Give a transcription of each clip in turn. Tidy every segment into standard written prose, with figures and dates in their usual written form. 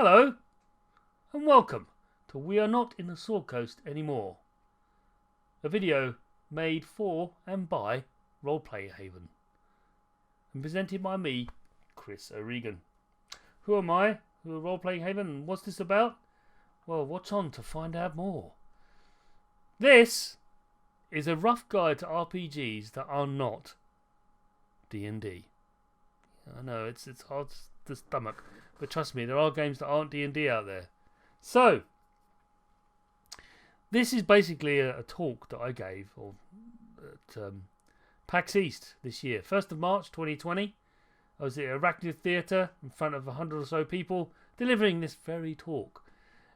Hello, and welcome to We Are Not in the Sword Coast Anymore, a video made for and by Roleplay Haven, and presented by me, Chris O'Regan. Who am I? Who are Roleplay Haven, and what's this about? Well, watch on to find out more. This is a rough guide to RPGs that are not D&D. I know, it's hard to stomach, but trust me, there are games that aren't D&D out there. So, this is basically a talk that I gave at PAX East this year. 1st of March 2020. I was at Arachnid Theatre in front of 100 or so people delivering this very talk.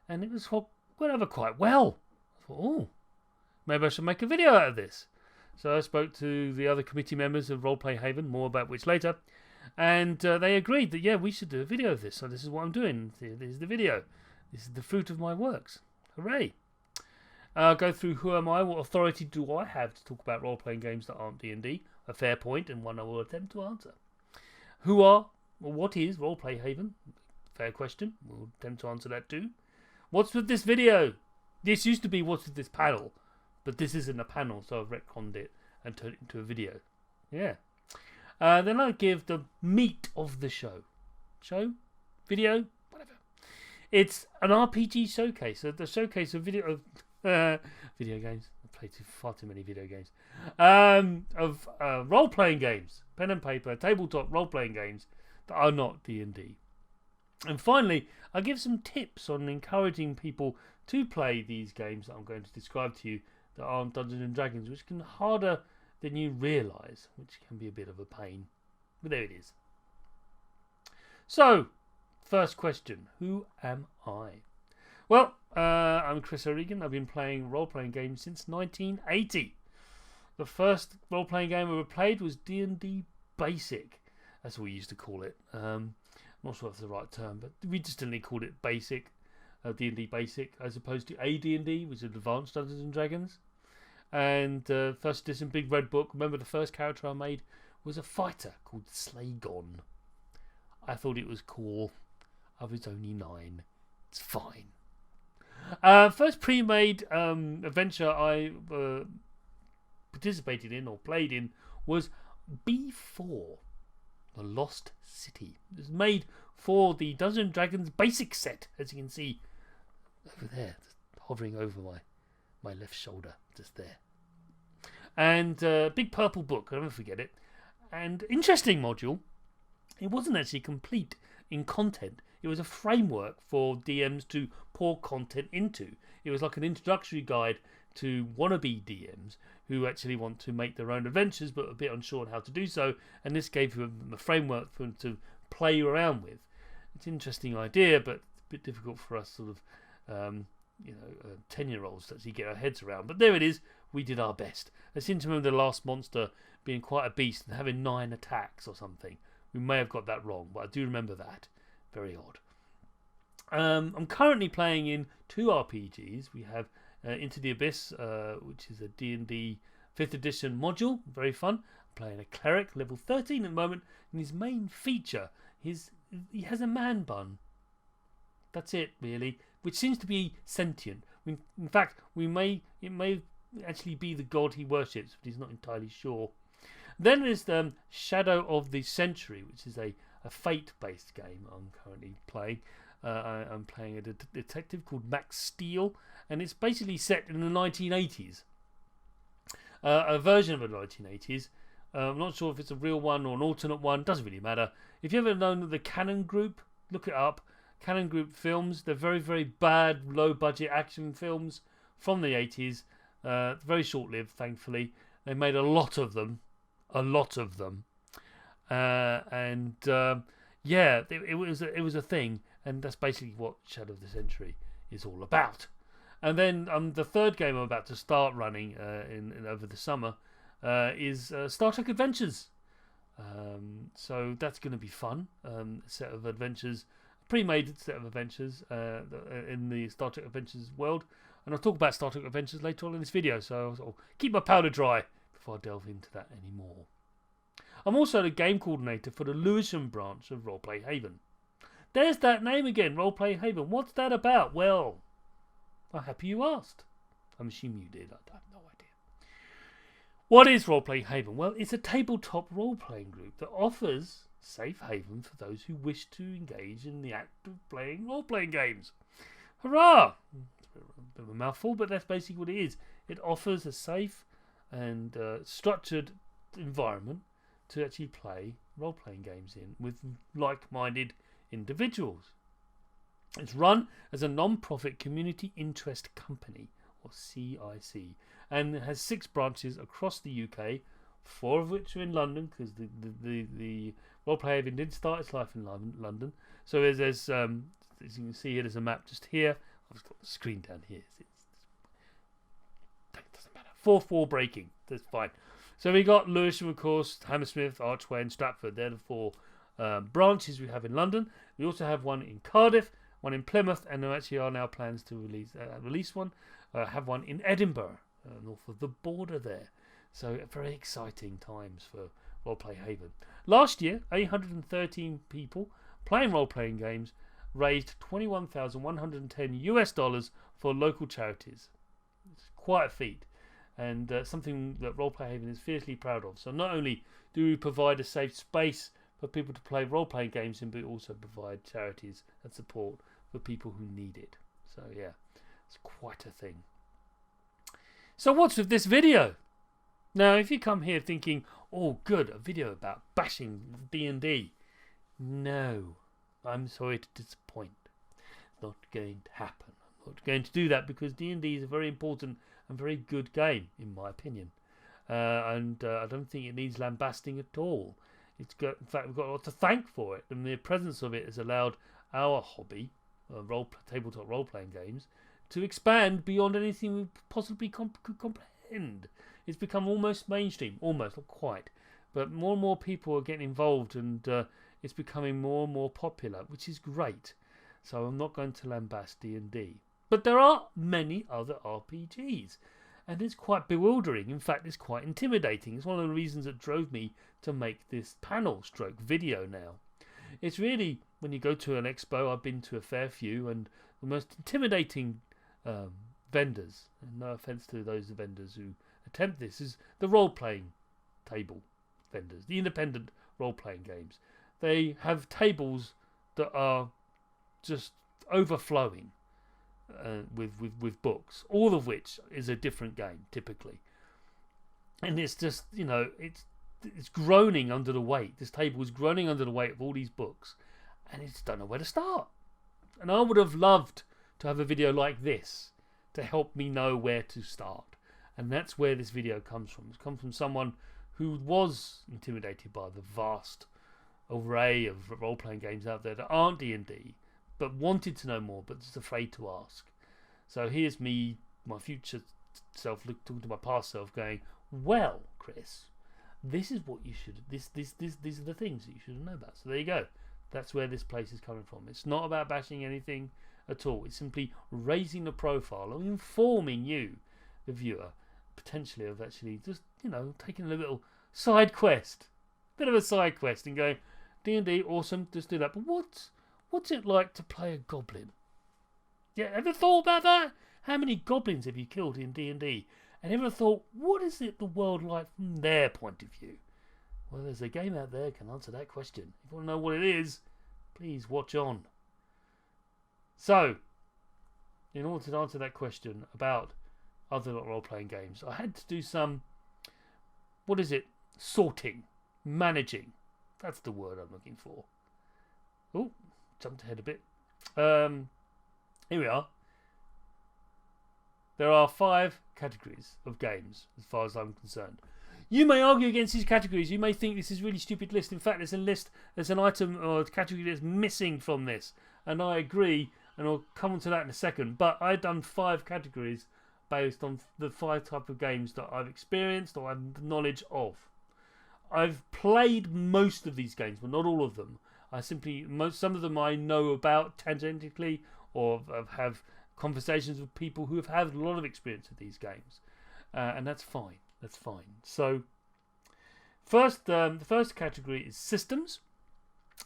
And it went over quite well. I thought, oh, maybe I should make a video out of this. So I spoke to the other committee members of Roleplay Haven, more about which later. And they agreed that, yeah, we should do a video of this. So this is what I'm doing. This is the video. This is the fruit of my works. Hooray. I'll go through who am I, what authority do I have to talk about role-playing games that aren't D&D. A fair point, and one I will attempt to answer. What is Roleplay Haven? Fair question. We'll attempt to answer that too. What's with this video? This used to be what's with this panel. But this isn't a panel, so I've retconned it and turned it into a video. Yeah. Then I give the meat of the show. Video? Whatever. It's an RPG showcase. The showcase of video games. I've played far too many video games. Of role-playing games. Pen and paper, tabletop role-playing games that are not D&D. And finally, I give some tips on encouraging people to play these games that I'm going to describe to you that aren't Dungeons and Dragons, which can be harder than you realise, which can be a bit of a pain. But there it is. So, first question. Who am I? Well, I'm Chris O'Regan. I've been playing role-playing games since 1980. The first role-playing game I ever played was D&D Basic. That's what we used to call it. I'm not sure if it's the right term, but we just didn't call it Basic. D&D Basic, as opposed to AD&D, which is Advanced Dungeons and Dragons. And first edition Big Red Book. Remember, the first character I made was a fighter called Slagon. I thought it was cool. I was only 9. It's fine. First pre-made adventure I participated in or played in was B4, The Lost City. It was made for the Dungeons and Dragons Basic set, as you can see over there, just hovering over my left shoulder, just there. And big purple book, I'll never forget it. And interesting module. It wasn't actually complete in content. It was a framework for DMs to pour content into. It was like an introductory guide to wannabe DMs who actually want to make their own adventures but are a bit unsure on how to do so. And this gave them a framework for them to play around with. It's an interesting idea, but it's a bit difficult for us sort of 10-year-olds to actually get our heads around. But there it is. We did our best. I seem to remember the last monster being quite a beast and having 9 attacks or something. We may have got that wrong, but I do remember that. Very odd. I'm currently playing in 2 RPGs. We have Into the Abyss, which is a D&D 5th edition module. Very fun. I'm playing a cleric, level 13 at the moment, and his main feature is he has a man bun. That's it, really, which seems to be sentient. In fact, it may actually be the god he worships, but he's not entirely sure. Then there's the Shadow of the Century, which is a fate-based game I'm currently playing. I'm playing a detective called Max Steele, and it's basically set in the 1980s. A version of the 1980s. I'm not sure if it's a real one or an alternate one. Doesn't really matter. If you've ever known the Cannon Group, look it up. Cannon Group films. They're very, very bad, low-budget action films from the 80s. Very short-lived, thankfully. They made a lot of them. It was a thing, and that's basically what Shadow of the Century is all about. And then the third game I'm about to start running over the summer is Star Trek Adventures. So that's going to be fun. A set of adventures, pre-made set of adventures in the Star Trek Adventures world. And I'll talk about Star Trek Adventures later on in this video, so I'll keep my powder dry before I delve into that anymore. I'm also the game coordinator for the Lewisham branch of Roleplay Haven. There's that name again, Role Playing Haven. What's that about? Well, I'm happy you asked. I'm assuming you did. I have no idea. What is Role Playing Haven? Well, it's a tabletop role-playing group that offers safe haven for those who wish to engage in the act of playing role-playing games. Hurrah! A bit of a mouthful, but that's basically what it is. It offers a safe and structured environment to actually play role-playing games in with like-minded individuals. It's run as a non-profit community interest company, or CIC, and it has 6 branches across the UK, 4 of which are in London, because the Role-Play Haven did start its life in London. So there's as you can see here, there's a map just here. I've got the screen down here. It doesn't matter. 4 breaking. That's fine. So we got Lewisham, of course, Hammersmith, Archway, and Stratford. They're the 4 branches we have in London. We also have one in Cardiff, one in Plymouth, and there actually are now plans to release one. Have one in Edinburgh, north of the border there. So very exciting times for Role-Play Haven. Last year, 813 people playing role-playing games raised $21,110 for local charities. It's quite a feat, and something that Role-Play Haven is fiercely proud of. So not only do we provide a safe space for people to play role-playing games in, but we also provide charities and support for people who need it. So yeah, it's quite a thing. So what's with this video? Now, if you come here thinking, oh good, a video about bashing D&D. No, I'm sorry to disappoint. It's not going to happen. I'm not going to do that because D&D is a very important and very good game, in my opinion. And I don't think it needs lambasting at all. In fact, we've got a lot to thank for it, and the presence of it has allowed our hobby, tabletop role-playing games, to expand beyond anything we possibly could comprehend. It's become almost mainstream, almost, not quite, but more and more people are getting involved, and it's becoming more and more popular, which is great. So I'm not going to lambast D&D. But there are many other RPGs, and it's quite bewildering. In fact, it's quite intimidating. It's one of the reasons that drove me to make this video now. It's really, when you go to an expo, I've been to a fair few, and the most intimidating vendors, and no offence to those vendors who attempt this, is the role-playing table vendors, the independent role-playing games. They have tables that are just overflowing with books, all of which is a different game typically, and it's just, you know, it's groaning under the weight. This table is groaning under the weight of all these books, and it's don't know where to start. And I would have loved to have a video like this to help me know where to start, and that's where this video comes from. It's come from someone who was intimidated by the vast array of role-playing games out there that aren't D&D, but wanted to know more, but just afraid to ask. So here's me, my future self, talking to my past self, going, well, Chris, this is what you should, these are the things that you should know about. So there you go. That's where this place is coming from. It's not about bashing anything at all. It's simply raising the profile and informing you, the viewer, potentially of actually just, you know, taking a little side quest. Bit of a side quest and going, D&D, awesome, just do that. But what's it like to play a goblin? Yeah, ever thought about that? How many goblins have you killed in D&D? And ever thought, what is it the world like from their point of view? Well, there's a game out there that can answer that question. If you want to know what it is, please watch on. So, in order to answer that question about other role-playing games, I had to do some, sorting, managing. That's the word I'm looking for. Oh, jumped ahead a bit. Here we are. There are 5 categories of games, as far as I'm concerned. You may argue against these categories. You may think this is a really stupid list. In fact, there's an item or a category that's missing from this. And I agree, and I'll come on to that in a second. But I've done 5 categories based on the 5 type of games that I've experienced or have knowledge of. I've played most of these games, but not all of them. Some of them I know about tangentially, or have conversations with people who have had a lot of experience with these games, and that's fine. That's fine. So, the first category is systems.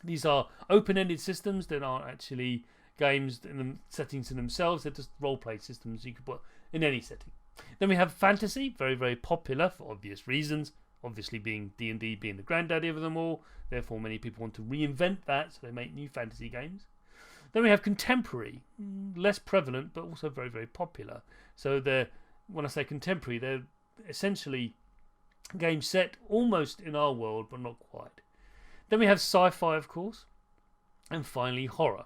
These are open-ended systems that aren't actually games in the settings in themselves. They're just role-play systems you can put in any setting. Then we have fantasy, very, very popular for obvious reasons. Obviously, being D&D being the granddaddy of them all. Therefore, many people want to reinvent that, so they make new fantasy games. Then we have contemporary, less prevalent, but also very, very popular. So when I say contemporary, they're essentially games set almost in our world, but not quite. Then we have sci-fi, of course, and finally horror.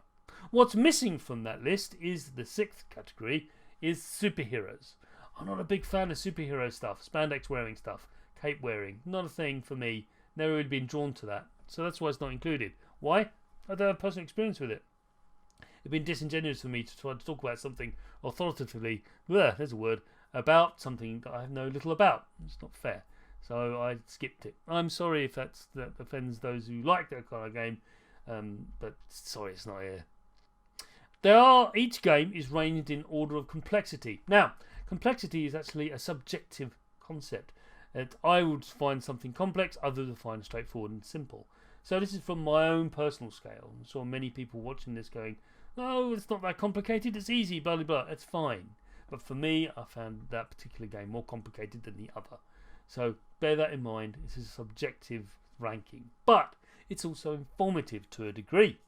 What's missing from that list is the sixth category, is superheroes. I'm not a big fan of superhero stuff, spandex wearing stuff, cape wearing. Not a thing for me. Never really been drawn to that. So that's why it's not included. Why? I don't have personal experience with it. It'd been disingenuous for me to try to talk about something authoritatively, there's a word, about something that I know little about. It's not fair. So I skipped it. I'm sorry if that offends those who like that kind of game, but sorry, it's not here. Each game is ranged in order of complexity. Now, complexity is actually a subjective concept. That I would find something complex, others would find straightforward and simple. So this is from my own personal scale. I saw many people watching this going, "No, it's not that complicated. It's easy, blah blah blah." It's fine. But for me, I found that particular game more complicated than the other. So bear that in mind. It's a subjective ranking, but it's also informative to a degree,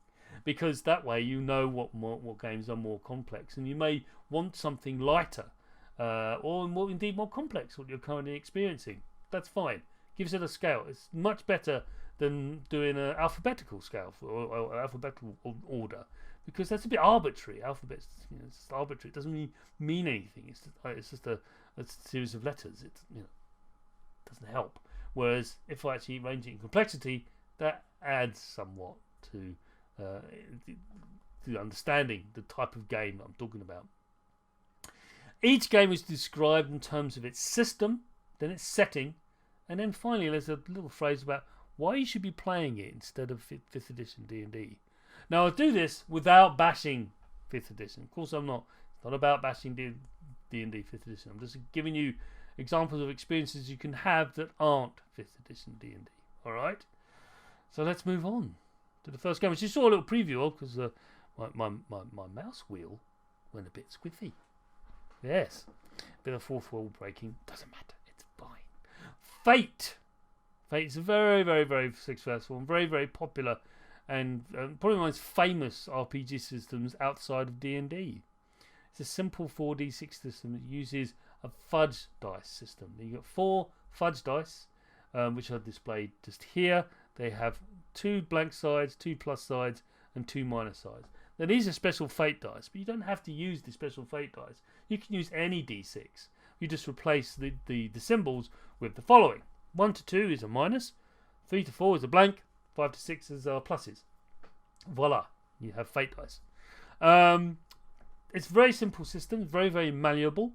because that way you know what games are more complex, and you may want something lighter, or indeed more complex what you're currently experiencing. That's fine. Gives it a scale. It's much better than doing an alphabetical scale or alphabetical order, because that's a bit arbitrary. Alphabets, it's just arbitrary. It doesn't really mean anything. It's just a series of letters. It doesn't help. Whereas if I actually range it in complexity, that adds somewhat to understanding the type of game I'm talking about. Each game is described in terms of its system, then its setting, and then finally there's a little phrase about why you should be playing it instead of 5th edition D&D. Now, I do this without bashing 5th edition. Of course, I'm not. It's not about bashing D&D 5th edition. I'm just giving you examples of experiences you can have that aren't 5th edition D&D. All right? So let's move on to the first game, which you saw a little preview of, because my mouse wheel went a bit squiffy. Yes. Bit of fourth wall breaking. Doesn't matter. It's fine. Fate. Fate is a very, very, very successful and very, very popular and probably the most famous RPG systems outside of D&D. It's a simple 4d6 system that uses a fudge dice system. You've got 4 fudge dice, which are displayed just here. They have 2 blank sides, 2 plus sides, and 2 minus sides. Now, these are special fate dice, but you don't have to use the special fate dice. You can use any d6. You just replace the symbols with the following. 1 to 2 is a minus, 3 to 4 is a blank, 5 to 6 is pluses. Voila, you have fate dice. It's a very simple system, very, very malleable,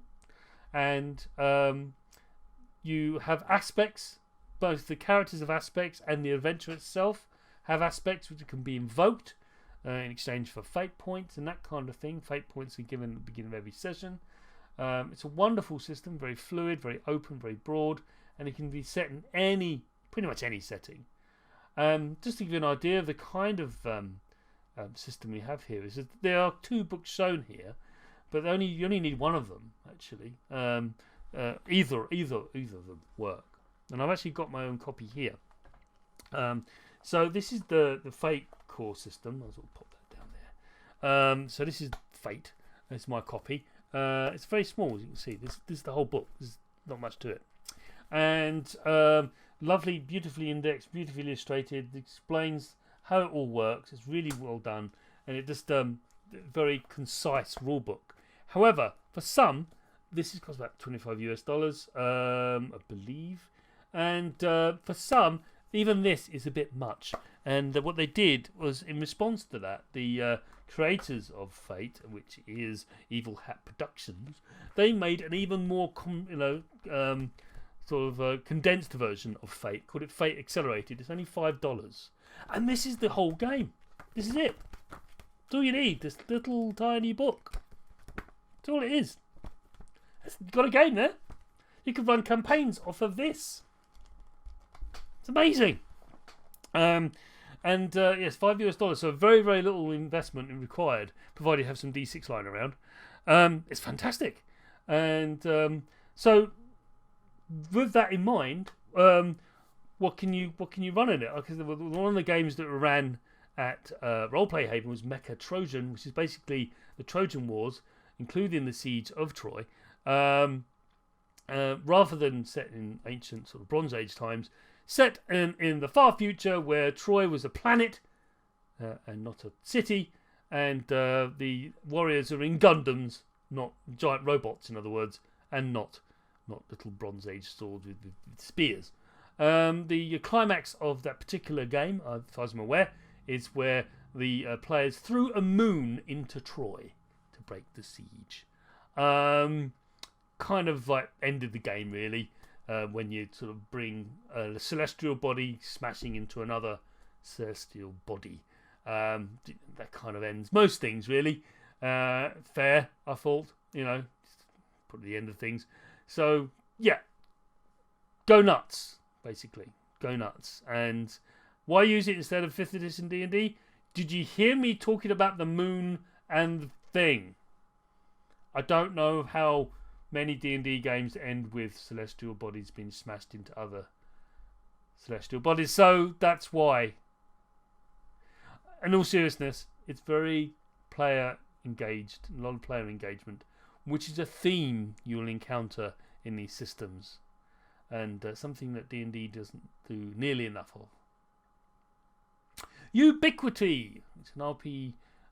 and you have aspects. Both the characters have aspects, and the adventure itself have aspects which can be invoked in exchange for fate points and that kind of thing. Fate points are given at the beginning of every session. It's a wonderful system, very fluid, very open, very broad, and it can be set in pretty much any setting. Just to give you an idea of the kind of system we have here, is that there are 2 books shown here, but you only need one of them actually. Either of them work, and I've actually got my own copy here. So this is the Fate core system. I'll sort of pop that down there. So this is Fate. It's my copy. It's very small, as you can see. This is the whole book. There's not much to it. And lovely, beautifully indexed, beautifully illustrated. It explains how it all works. It's really well done, and it just very concise rule book. However, for some, this costs about $25 I believe, and for some, even this is a bit much. And what they did was, in response to that, the creators of Fate, which is Evil Hat Productions, they made an even more condensed version of Fate, called it Fate Accelerated. It's only $5, and this is the whole game. This is it. That's all you need. This little tiny book. That's all it is. You've got a game there. You can run campaigns off of this. It's amazing. And yes, $5. So very, very little investment required, provided you have some D6 lying around. It's fantastic. And so, with that in mind, what can you run in it? Because one of the games that ran at Roleplay Haven was Mecha Trojan, which is basically the Trojan Wars, including the siege of Troy. Rather than set in ancient sort of Bronze Age times, set in the far future where Troy was a planet and not a city, and the warriors are in Gundams, not giant robots, in other words, and not little Bronze Age swords with spears. The climax of that particular game, as far as I'm aware, is where the players threw a moon into Troy to break the siege. Kind of like ended the game, really, when you sort of bring a celestial body smashing into another celestial body. That kind of ends most things, really. Fair, I thought, put the end of things. So, yeah, go nuts, basically. Go nuts. And why use it instead of 5th edition D&D? Did you hear me talking about the moon and the thing? I don't know how many D&D games end with celestial bodies being smashed into other celestial bodies, so that's why. In all seriousness, it's very player engaged, a lot of player engagement, which is a theme you'll encounter in these systems, and something that D&D doesn't do nearly enough of. Ubiquity. It's an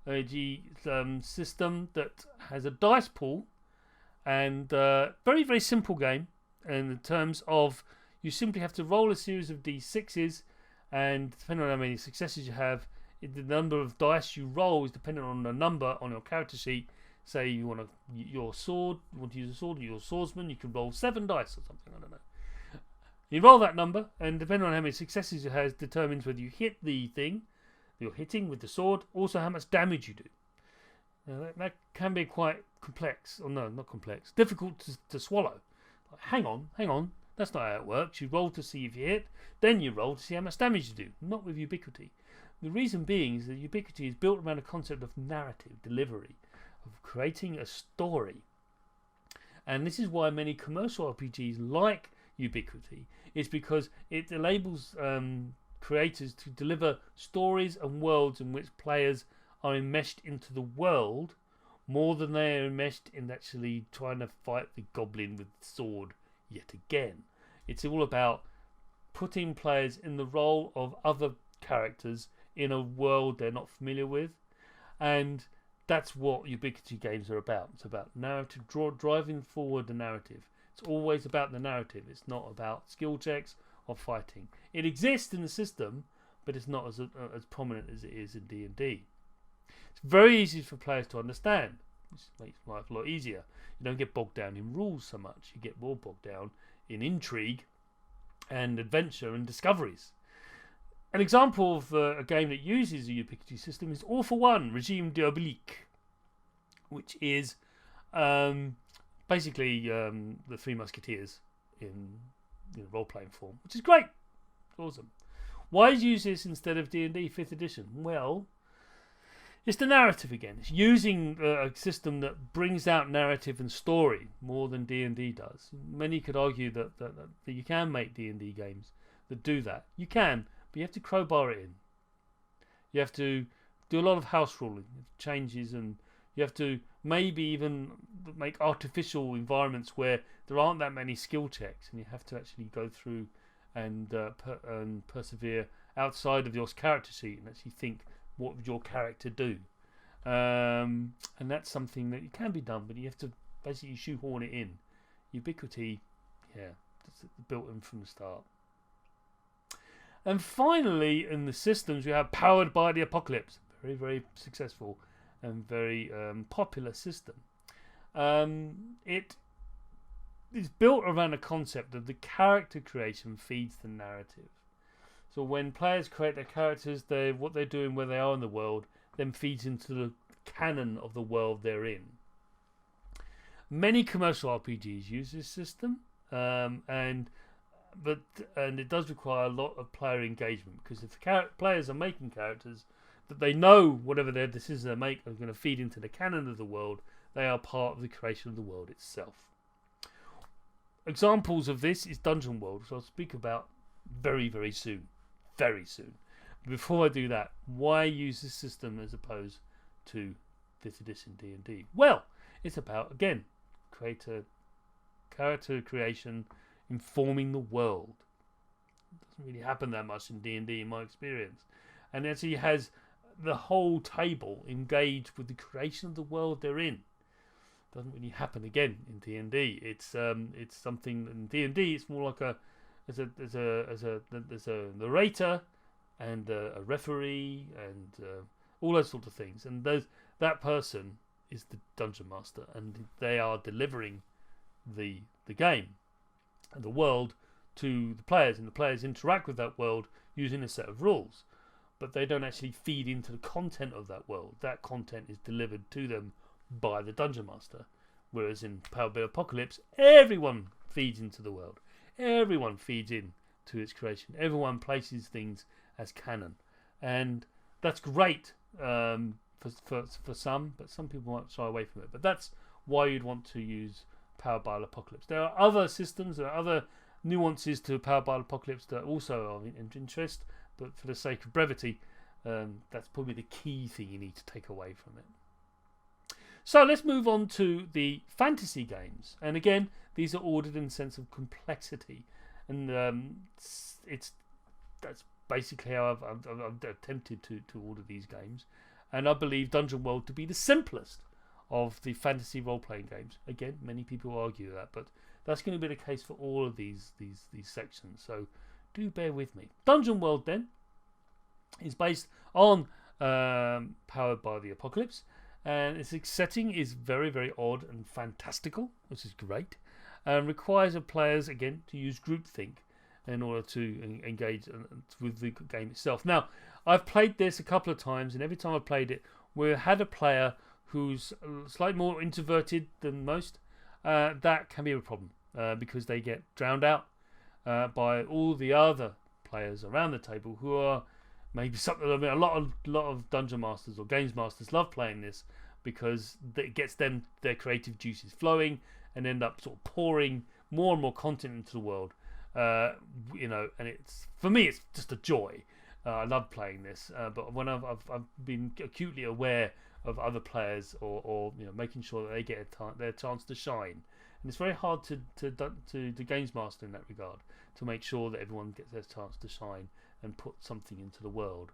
RPG system that has a dice pool, and very, very simple game in terms of you simply have to roll a series of D6s, and depending on how many successes you have, the number of dice you roll is dependent on the number on your character sheet. Say you want your sword, you want to use a sword, you're a swordsman, you can roll 7 dice or something, I don't know. You roll that number, and depending on how many successes you have, determines whether you hit the thing you're hitting with the sword, also how much damage you do. Now, that can be quite complex, or no, not complex, difficult to swallow. Like, hang on, that's not how it works. You roll to see if you hit, then you roll to see how much damage you do. Not with Ubiquity. The reason being is that Ubiquity is built around a concept of narrative delivery, of creating a story. And this is why many commercial RPGs like Ubiquity, is because it enables creators to deliver stories and worlds in which players are enmeshed into the world more than they are enmeshed in actually trying to fight the goblin with the sword yet again. It's all about putting players in the role of other characters in a world they're not familiar with, and that's what Ubiquity games are about. It's about narrative, driving forward the narrative. It's always about the narrative. It's not about skill checks or fighting. It exists in the system, but it's not as prominent as it is in D&D. It's very easy for players to understand, which makes life a lot easier. You don't get bogged down in rules so much. You get more bogged down in intrigue and adventure and discoveries. An example of a game that uses a Ubiquity system is All for One, Regime Diabolique, which is basically the Three Musketeers in role-playing form, which is great. Awesome. Why use this instead of D&D 5th edition? Well, it's the narrative again. It's using a system that brings out narrative and story more than D&D does. Many could argue that you can make D&D games that do that. You can, but you have to crowbar it in. You have to do a lot of house ruling, changes, and you have to maybe even make artificial environments where there aren't that many skill checks, and you have to actually go through and persevere outside of your character sheet and actually think, what would your character do? And that's something that can be done, but you have to basically shoehorn it in. Ubiquity, yeah, that's built in from the start. And finally, in the systems, we have Powered by the Apocalypse. Very, very successful and very popular system. It is built around a concept of the character creation feeds the narrative. So when players create their characters, what they're doing, where they are in the world, then feeds into the canon of the world they're in. Many commercial RPGs use this system, and and it does require a lot of player engagement, because if the players are making characters that they know whatever their decisions they make are going to feed into the canon of the world, they are part of the creation of the world itself. Examples of this is Dungeon World, which I'll speak about very, very soon. Very soon. Before I do that, why use this system as opposed to 5th edition D&D? Well, it's about, again, character creation, informing the world. It doesn't really happen that much in D&D in my experience. And it actually has the whole table engaged with the creation of the world they're in. Doesn't really happen again in D&D. It's something in D&D. It's more like there's a narrator and a referee and all those sort of things. And that person is the dungeon master, and they are delivering the game and the world to the players, and the players interact with that world using a set of rules. But they don't actually feed into the content of that world. That content is delivered to them by the Dungeon Master. Whereas in Powered by Apocalypse, everyone feeds into the world. Everyone feeds in to its creation. Everyone places things as canon. And that's great for some, but some people might shy away from it. But that's why you'd want to use Powered by Apocalypse. There are other systems, there are other nuances to Powered by Apocalypse that also are of interest. But for the sake of brevity, that's probably the key thing you need to take away from it. So let's move on to the fantasy games. And again, these are ordered in the sense of complexity. And that's basically how I've attempted to order these games. And I believe Dungeon World to be the simplest of the fantasy role-playing games. Again, many people argue that, but that's going to be the case for all of these sections. So do bear with me. Dungeon World then is based on Powered by the Apocalypse, and its setting is very, very odd and fantastical, which is great, and requires the players again to use groupthink in order to engage with the game itself. Now, I've played this a couple of times, and every time I've played it, we had a player who's slightly more introverted than most. That can be a problem because they get drowned out by all the other players around the table who are maybe something. I mean, a lot of dungeon masters or games masters love playing this because it gets them their creative juices flowing and end up sort of pouring more and more content into the world. And it's, for me, it's just a joy. I love playing this, but when I've been acutely aware of other players or making sure that they get their chance to shine. And it's very hard to games master in that regard, to make sure that everyone gets their chance to shine and put something into the world.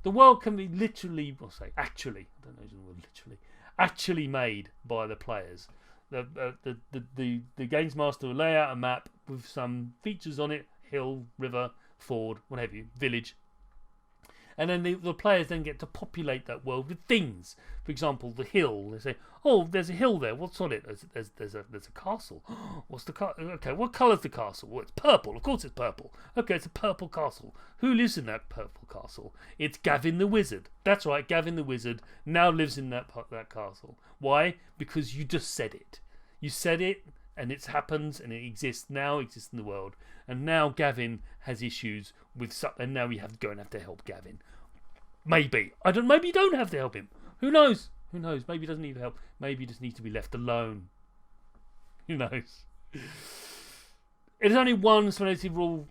The world can be literally, actually, I don't know the word literally, actually made by the players. The games master will lay out a map with some features on it: hill, river, ford, what have you, village. And then the players then get to populate that world with things. For example, the hill. They say, "Oh, there's a hill there. What's on it? There's a castle. What's the castle? Okay, what colour's the castle? Well, it's purple. Of course, it's purple. Okay, it's a purple castle. Who lives in that purple castle? It's Gavin the Wizard. That's right, Gavin the Wizard now lives in that castle. Why? Because you just said it. You said it, and it happens, and it exists in the world. And now Gavin has issues with something, and now we have to help Gavin. Maybe. Maybe you don't have to help him. Who knows? Maybe he doesn't need help. Maybe he just needs to be left alone. Who knows? It is only one small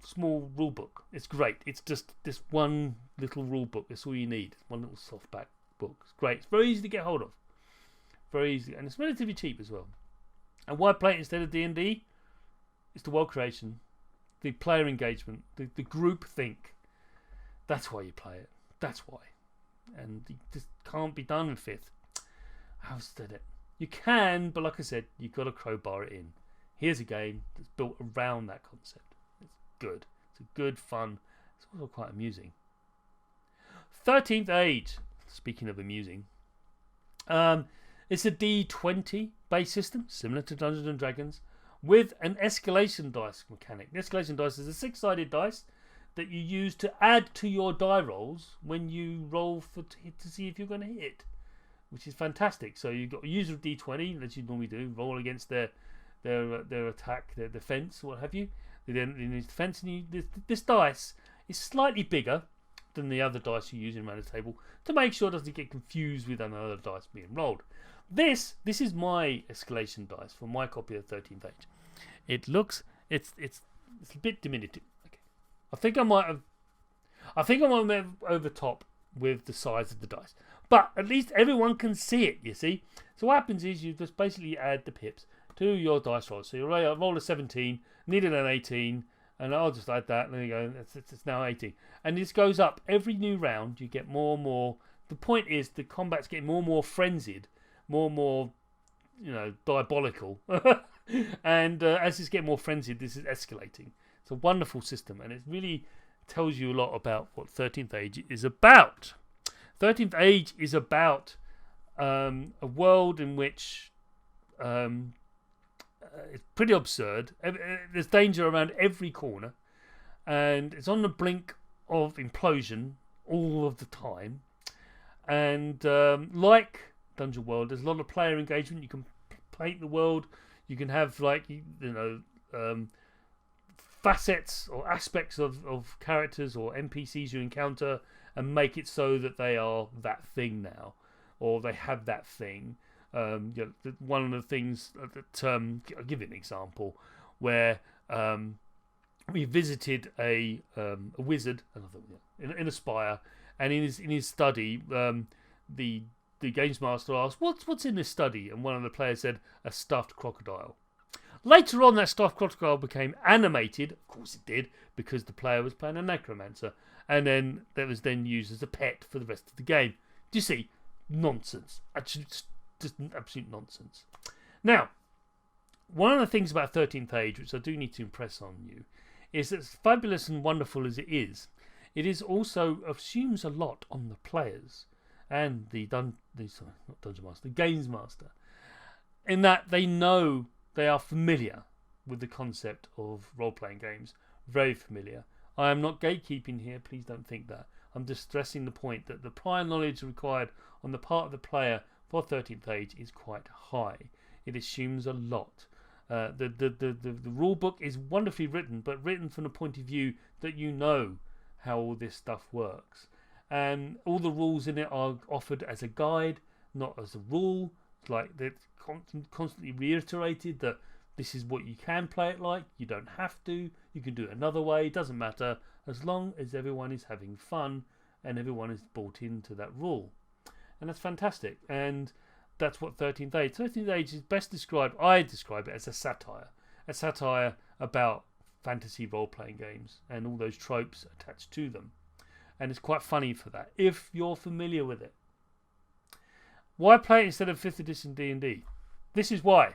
rule book. It's great. It's just this one little rule book. That's all you need. One little softback book. It's great. It's very easy to get hold of. Very easy. And it's relatively cheap as well. And why play it instead of D&D? It's the world creation, the player engagement, the group think. That's why you play it. That's why. And it just can't be done in 5th. I've said it. You can, but like I said, you've got to crowbar it in. Here's a game that's built around that concept. It's good. It's a good fun. It's also quite amusing. 13th Age. Speaking of amusing. It's a D20 based system, similar to Dungeons and Dragons, with an escalation dice mechanic. The escalation dice is a 6-sided dice that you use to add to your die rolls when you roll to see if you're going to hit, which is fantastic. So you've got a user of D20, as you normally do, roll against their attack, their defense, what have you. in his defense, and this dice is slightly bigger than the other dice you use in around the table to make sure it doesn't get confused with another dice being rolled. This is my escalation dice for my copy of 13th Age. It looks it's a bit diminutive. Okay. I think I might have over top with the size of the dice, but at least everyone can see it. You see. So what happens is you just basically add the pips to your dice roll. So you roll a 17, needed an 18. And I'll just add that, and there you go. It's now 18. And this goes up. Every new round, you get more and more. The point is, the combat's getting more and more frenzied, more and more, diabolical. And as it's getting more frenzied, this is escalating. It's a wonderful system, and it really tells you a lot about what 13th Age is about. 13th Age is about a world in which... it's pretty absurd. There's danger around every corner, and it's on the brink of implosion all of the time. And like Dungeon World, there's a lot of player engagement. You can paint the world. You can have facets or aspects of characters or NPCs you encounter, and make it so that they are that thing now, or they have that thing. One of the things that I'll give you an example where we visited a wizard in a spire, and in his study, the games master asked, "What's in this study?" And one of the players said, "A stuffed crocodile." Later on, that stuffed crocodile became animated. Of course, it did, because the player was playing a necromancer, and then that was then used as a pet for the rest of the game. Do you see? Nonsense. Actually, just absolute nonsense. Now, one of the things about 13th Age, which I do need to impress on you, is that as fabulous and wonderful as it is also assumes a lot on the players and the games master, in that they are familiar with the concept of role-playing games, very familiar. I am not gatekeeping here, please don't think that. I'm just stressing the point that the prior knowledge required on the part of the player for 13th Age is quite high. It assumes a lot. The rule book is wonderfully written, but written from the point of view that you know how all this stuff works. And all the rules in it are offered as a guide, not as a rule. Like, they're constantly reiterated that this is what you can play it like. You don't have to. You can do it another way. It doesn't matter, as long as everyone is having fun and everyone is bought into that rule. And that's fantastic. And that's what 13th Age. 13th Age is best described, I describe it as a satire. A satire about fantasy role-playing games and all those tropes attached to them. And it's quite funny for that, if you're familiar with it. Why play it instead of 5th edition D&D? This is why.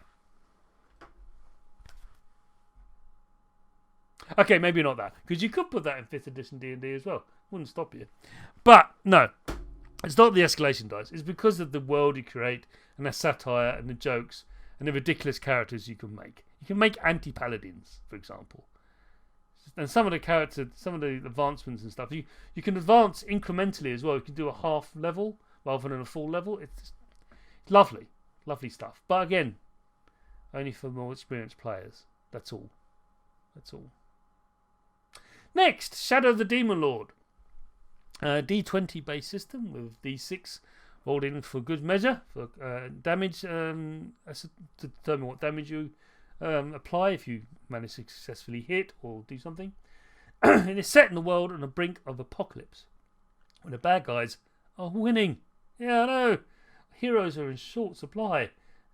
Okay, maybe not that, because you could put that in 5th edition D&D as well. Wouldn't stop you. But no, it's not the escalation dice. It's because of the world you create and the satire and the jokes and the ridiculous characters you can make. You can make anti-paladins, for example. And some of the characters, some of the advancements and stuff, you can advance incrementally as well. You can do a half level rather than a full level. It's lovely, lovely stuff. But again, only for more experienced players. That's all. That's all. Next, Shadow of the Demon Lord. D20 based system with D6 rolled in for good measure for damage to determine what damage you apply if you manage to successfully hit or do something. It is set in the world on the brink of apocalypse when the bad guys are winning. Yeah, I know. Heroes are in short supply,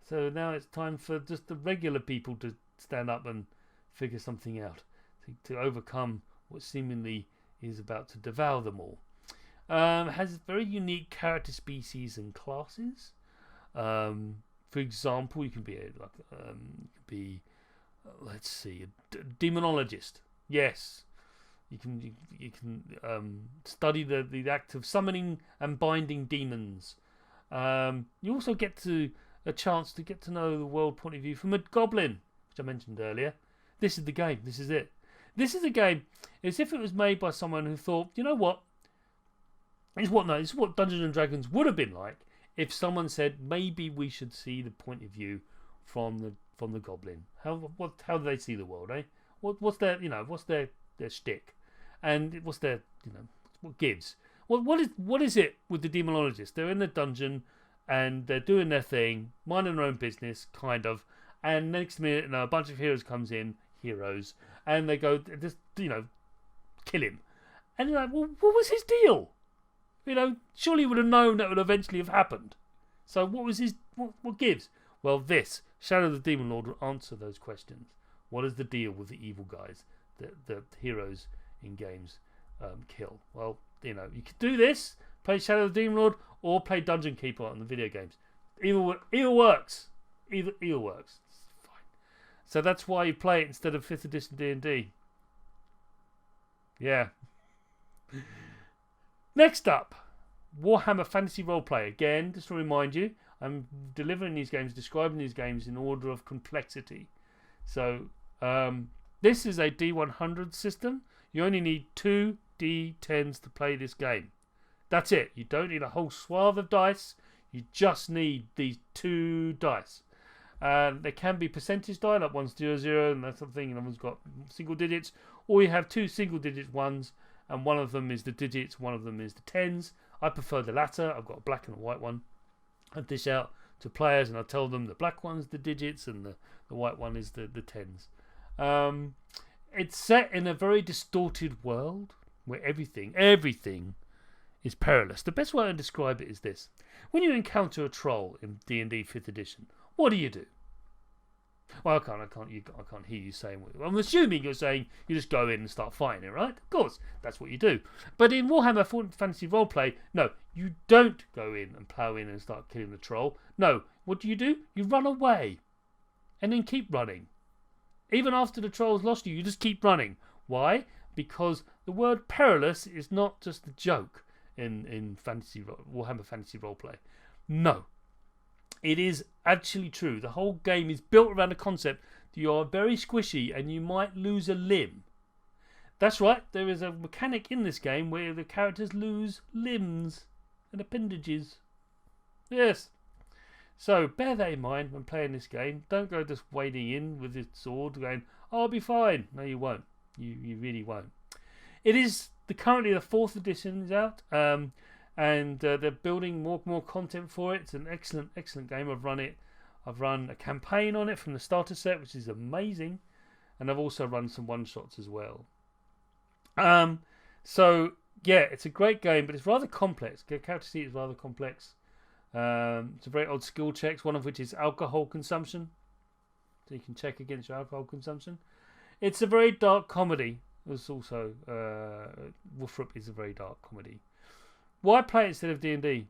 so now it's time for just the regular people to stand up and figure something out to overcome what seemingly is about to devour them all. Has very unique character species and classes. For example, you can be let's see, a demonologist. Yes, you can study the act of summoning and binding demons. You also get a chance to get to know the world point of view from a goblin, which I mentioned earlier. This is the game. This is it. This is a game as if it was made by someone who thought, you know what? This is what Dungeons and Dragons would have been like if someone said maybe we should see the point of view from the goblin. How do they see the world, eh? What's their their shtick, and what's their what gives? What is it with the demonologists? They're in the dungeon and they're doing their thing, minding their own business, kind of. And next minute, a bunch of heroes comes in, and they go just kill him. And you're like, well, what was his deal? Surely he would have known that would eventually have happened. So what was his? What gives? Well, this Shadow of the Demon Lord will answer those questions. What is the deal with the evil guys that the heroes in games kill? Well, you could do this, play Shadow of the Demon Lord, or play Dungeon Keeper on the video games. Either works. Either works. It's fine. So that's why you play it instead of 5th edition D&D. Yeah. Next up, Warhammer Fantasy Roleplay. Again, just to remind you, I'm delivering these games, describing these games in order of complexity. So, this is a D100 system. You only need 2 D10s to play this game. That's it. You don't need a whole swath of dice. You just need these 2 dice. They can be percentage die, like one's 00 and that sort of thing, and one's got single digits. Or you have 2 single digit ones, and one of them is the digits, one of them is the tens. I prefer the latter. I've got a black and a white one. I dish out to players and I tell them the black one's the digits and the white one is the tens. It's set in a very distorted world where everything is perilous. The best way to describe it is this. When you encounter a troll in D&D 5th edition, what do you do? Well, I can't hear you saying what. I'm assuming you're saying you just go in and start fighting it, right? Of course, that's what you do. But in Warhammer Fantasy Roleplay, no, you don't go in and plow in and start killing the troll. No, what do? You run away, and then keep running. Even after the troll's lost you just keep running. Why? Because the word perilous is not just a joke in Warhammer Fantasy Roleplay. No. It is actually true. The whole game is built around the concept that you are very squishy and you might lose a limb. That's right, there is a mechanic in this game where the characters lose limbs and appendages. Yes. So bear that in mind when playing this game. Don't go just wading in with your sword going, oh, I'll be fine. No, you won't. You really won't. It is currently the 4th edition is out. And they're building more content for it. It's an excellent game. I've run a campaign on it from the starter set, which is amazing, and I've also run some one shots as well. So yeah, it's a great game, but it's rather complex. Character sheet is rather complex. It's a very odd skill checks, one of which is alcohol consumption, so you can check against your alcohol consumption. It's a very dark comedy. There's also Wolfrup is a very dark comedy. Why play it instead of D&D?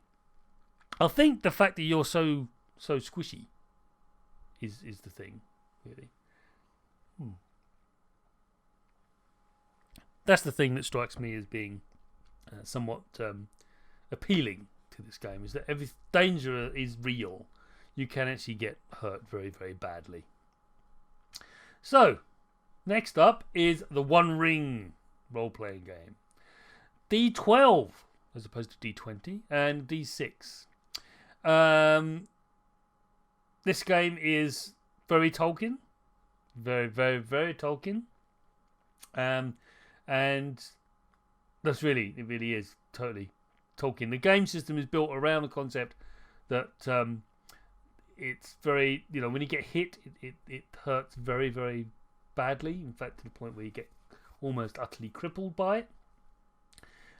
I think the fact that you're so squishy is the thing, really. That's the thing that strikes me as being somewhat appealing to this game, is that every danger is real. You can actually get hurt very, very badly. So, next up is the One Ring role-playing game. D12 as opposed to D20 and D6. This game is very Tolkien. Very, very, very Tolkien. And it really is totally Tolkien. The game system is built around the concept that it's very, when you get hit, it hurts very, very badly. In fact, to the point where you get almost utterly crippled by it.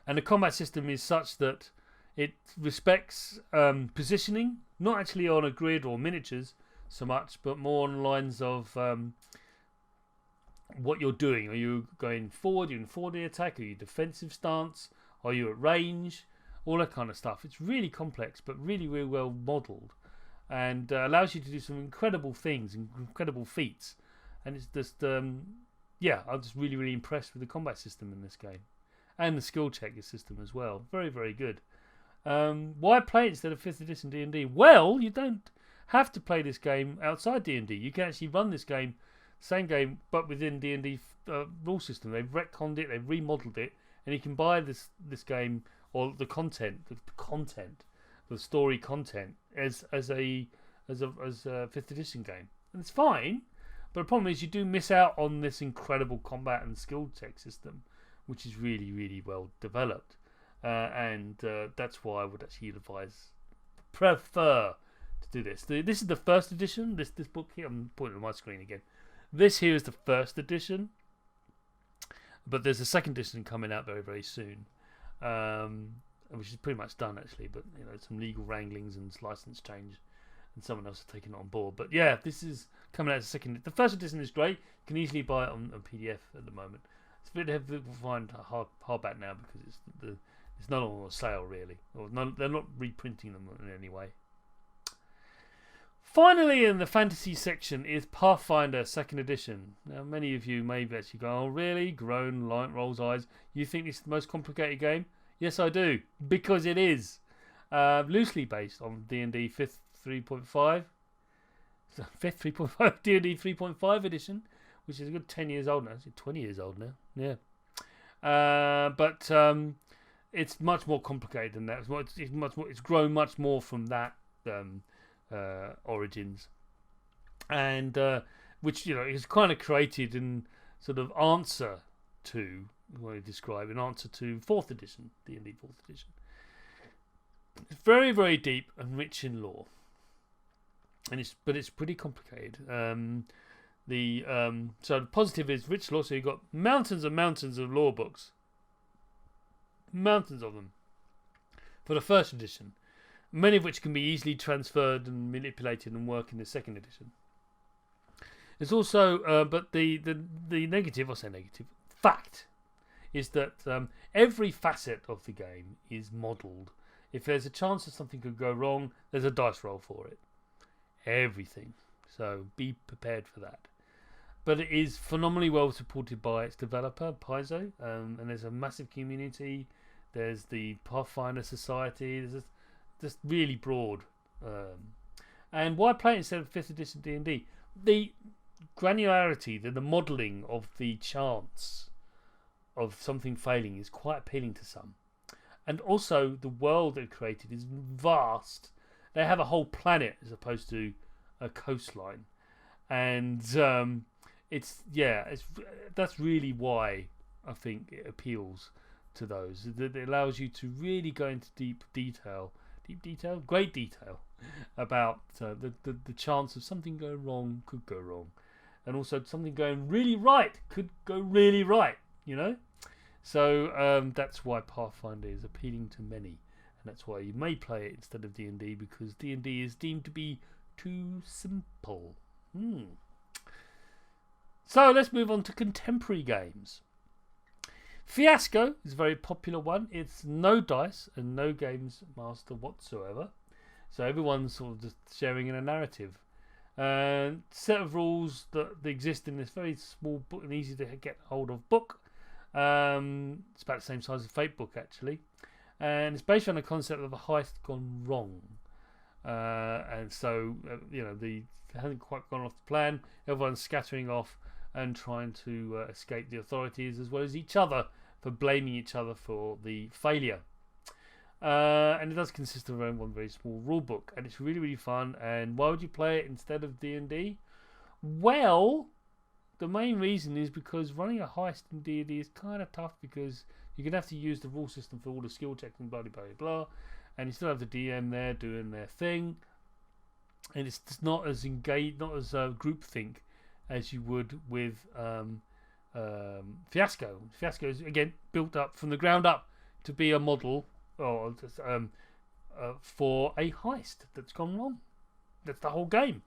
And the combat system is such that it respects positioning, not actually on a grid or miniatures so much, but more on the lines of what you're doing. Are you going forward? Are you in 4D attack? Are you defensive stance? Are you at range? All that kind of stuff. It's really complex, but really, really well modelled, and allows you to do some incredible things, incredible feats. And it's just, I'm just really, really impressed with the combat system in this game. And the skill check system as well. Very, very good. Why play it instead of 5th edition D&D? Well, you don't have to play this game outside D&D. You can actually run this game, same game, but within D&D rule system. They've retconned it, they've remodeled it, and you can buy this game or the content, the story content as a 5th edition game, and it's fine. But the problem is you do miss out on this incredible combat and skill check system, which is really, really well developed. And that's why I would actually prefer to do this. This is the first edition. This book here, I'm pointing on my screen again. This here is the first edition, but there's a second edition coming out very, very soon, which is pretty much done actually. But some legal wranglings and license change, and someone else has taken it on board. But yeah, this is coming out as a second. The first edition is great. You can easily buy it on PDF at the moment. It's a bit difficult to find hardback now because it's not on sale really, or they're not reprinting them in any way. Finally, in the fantasy section is Pathfinder 2nd Edition. Now, many of you may actually go, "Oh, really?" Groan, light rolls eyes. You think this is the most complicated game? Yes, I do, because it is. Loosely based on D&D 5th 3.5. 5th 3.5 D&D 3.5 edition, which is a good 10 years old now. It's 20 years old now. Yeah. But it's much more complicated than that. It's grown much more from that origins, and which is kind of created in sort of answer to what I describe in answer to 4th edition D&D 4th edition. It's very, very deep and rich in lore, but it's pretty complicated. So the positive is rich lore. So you've got mountains and mountains of lore books, mountains of them for the 1st edition. Many of which can be easily transferred and manipulated and work in the 2nd edition. It's also, but the negative, I say negative, fact is that every facet of the game is modelled. If there's a chance that something could go wrong, there's a dice roll for it. Everything. So be prepared for that. But it is phenomenally well supported by its developer, Paizo, and there's a massive community. There's the Pathfinder Society. There's just really broad. And why play it instead of 5th edition D&D? The granularity, the modelling of the chance of something failing is quite appealing to some. And also the world they've created is vast. They have a whole planet as opposed to a coastline. And that's really why I think it appeals to those. It allows you to really go into great detail about the chance of something going wrong could go wrong, and also something going really right could go really right. So that's why Pathfinder is appealing to many, and that's why you may play it instead of D&D, because D&D is deemed to be too simple. So let's move on to contemporary games. Fiasco is a very popular one. It's no dice and no games master whatsoever. So everyone's sort of just sharing in a narrative. Set of rules that exist in this very small book and easy to get hold of book. It's about the same size as Fate book actually. And it's based on the concept of a heist gone wrong. And so, it hasn't quite gone off the plan. Everyone's scattering off and trying to escape the authorities as well as each other for blaming each other for the failure. And it does consist of one very small rule book, and it's really, really fun. And why would you play it instead of D&D? Well, the main reason is because running a heist in D&D is kind of tough, because you're going to have to use the rule system for all the skill checks and blah, blah, blah, and you still have the DM there doing their thing, and it's just not as engaged, not as groupthink as you would with Fiasco. Fiasco is again built up from the ground up to be a model or for a heist that's gone wrong. That's the whole game,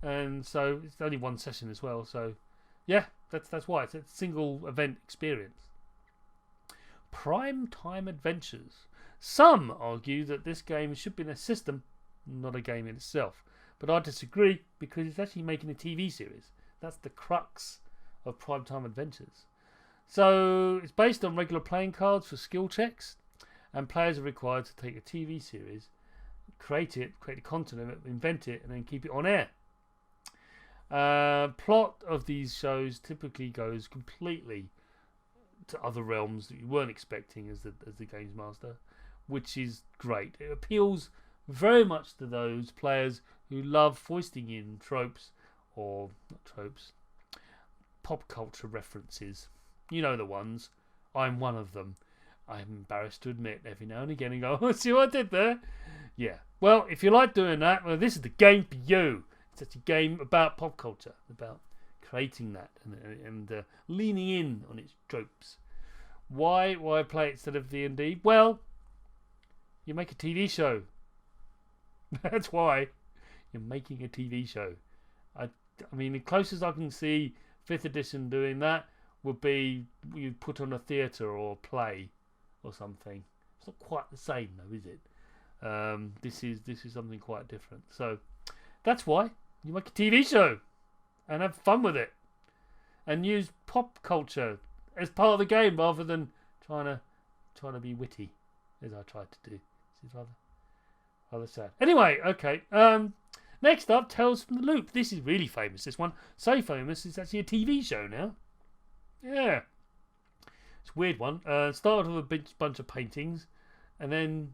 and so it's only one session as well. So yeah, that's why it's a single event experience. Prime Time Adventures. Some argue that this game should be in a system, not a game in itself, but I disagree, because it's actually making a TV series. That's the crux of Prime Time Adventures. So it's based on regular playing cards for skill checks, and players are required to take a TV series, create the content of it, invent it, and then keep it on air. Plot of these shows typically goes completely to other realms that you weren't expecting as the games master, which is great. It appeals very much to those players who love foisting in tropes, or not tropes, pop culture references. You know the ones. I'm one of them. I'm embarrassed to admit every now and again and go, oh, see what I did there? Yeah. Well, if you like doing that, well, this is the game for you. It's a game about pop culture, about creating that and leaning in on its tropes. Why play it instead of D&D? Well, you make a TV show. That's why you're making a TV show. I mean, the closest I can see 5th edition doing that would be you put on a theatre or a play or something. It's not quite the same though, is it? This is something quite different. So that's why you make a TV show and have fun with it and use pop culture as part of the game rather than trying to be witty as I tried to do. This is rather sad. Anyway, okay. Next up, Tales from the Loop. This is really famous. This one, so famous, it's actually a TV show now. Yeah, it's a weird one. Started with a bunch of paintings, and then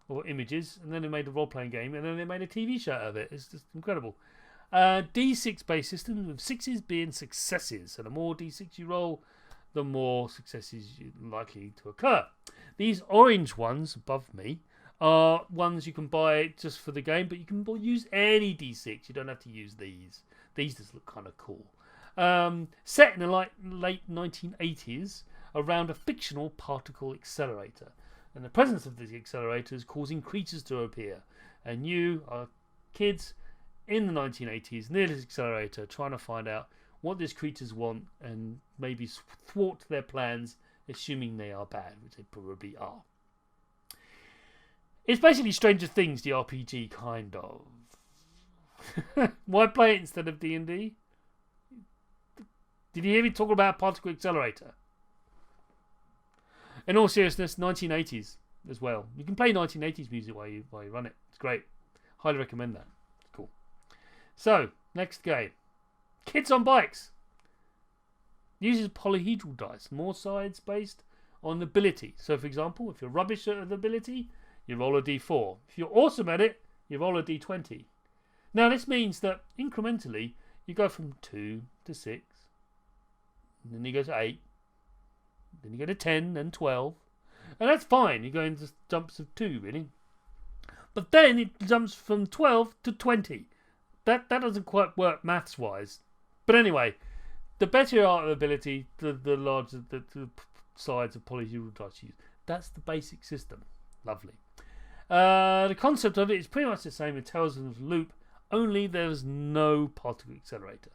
or images, and then they made a role-playing game, and then they made a TV show out of it. It's just incredible. D6 based system with 6s being successes, and the more D6 you roll, the more successes you're likely to occur. These orange ones above me are ones you can buy just for the game, but you can use any D6. You don't have to use these. These just look kind of cool. Set in the late 1980s around a fictional particle accelerator. And the presence of this accelerator is causing creatures to appear. And you are kids in the 1980s near this accelerator trying to find out what these creatures want and maybe thwart their plans, assuming they are bad, which they probably are. It's basically Stranger Things, the RPG, kind of. Why play it instead of D&D? Did you hear me talk about particle accelerator? In all seriousness, 1980s as well. You can play 1980s music while you run it. It's great. Highly recommend that. It's cool. So, next game. Kids on Bikes. Uses polyhedral dice. More sides based on ability. So, for example, if you're rubbish at the ability, you roll a d4. If you're awesome at it, you roll a d20. Now, this means that incrementally, you go from 2 to 6. And then you go to 8. Then you go to 10 and 12. And that's fine. You go into jumps of 2, really. But then it jumps from 12 to 20. That doesn't quite work maths-wise. But anyway, the better you are at ability, the larger the sides of polyhedral dice you use. That's the basic system. Lovely. The concept of it is pretty much the same as Tales of the Loop, only there's no particle accelerator.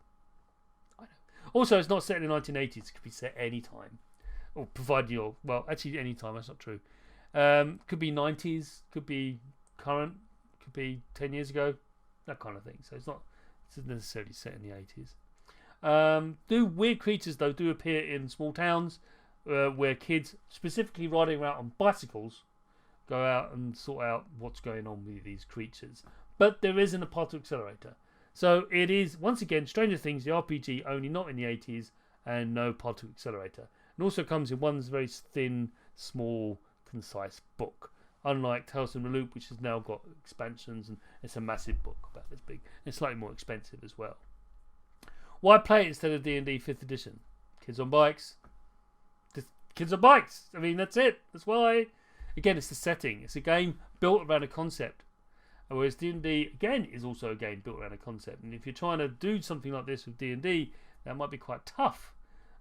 I know. Also, it's not set in the 1980s. It could be set any time. Or provided you're... Well, actually, any time. That's not true. Could be 90s. Could be current. Could be 10 years ago. That kind of thing. So it's not necessarily set in the 80s. Do weird creatures, though, do appear in small towns where kids, specifically riding around on bicycles, go out and sort out what's going on with these creatures. But there isn't a particle accelerator. So it is, once again, Stranger Things, the RPG, only not in the 80s, and no particle accelerator. It also comes in one very thin, small, concise book. Unlike Tales from the Loop, which has now got expansions, and it's a massive book about this big. It's slightly more expensive as well. Why play it instead of D&D 5th edition? Kids on bikes. Kids on bikes. I mean, that's it. That's why. Again, it's the setting. It's a game built around a concept. Whereas D&D, again, is also a game built around a concept. And if you're trying to do something like this with D&D, that might be quite tough.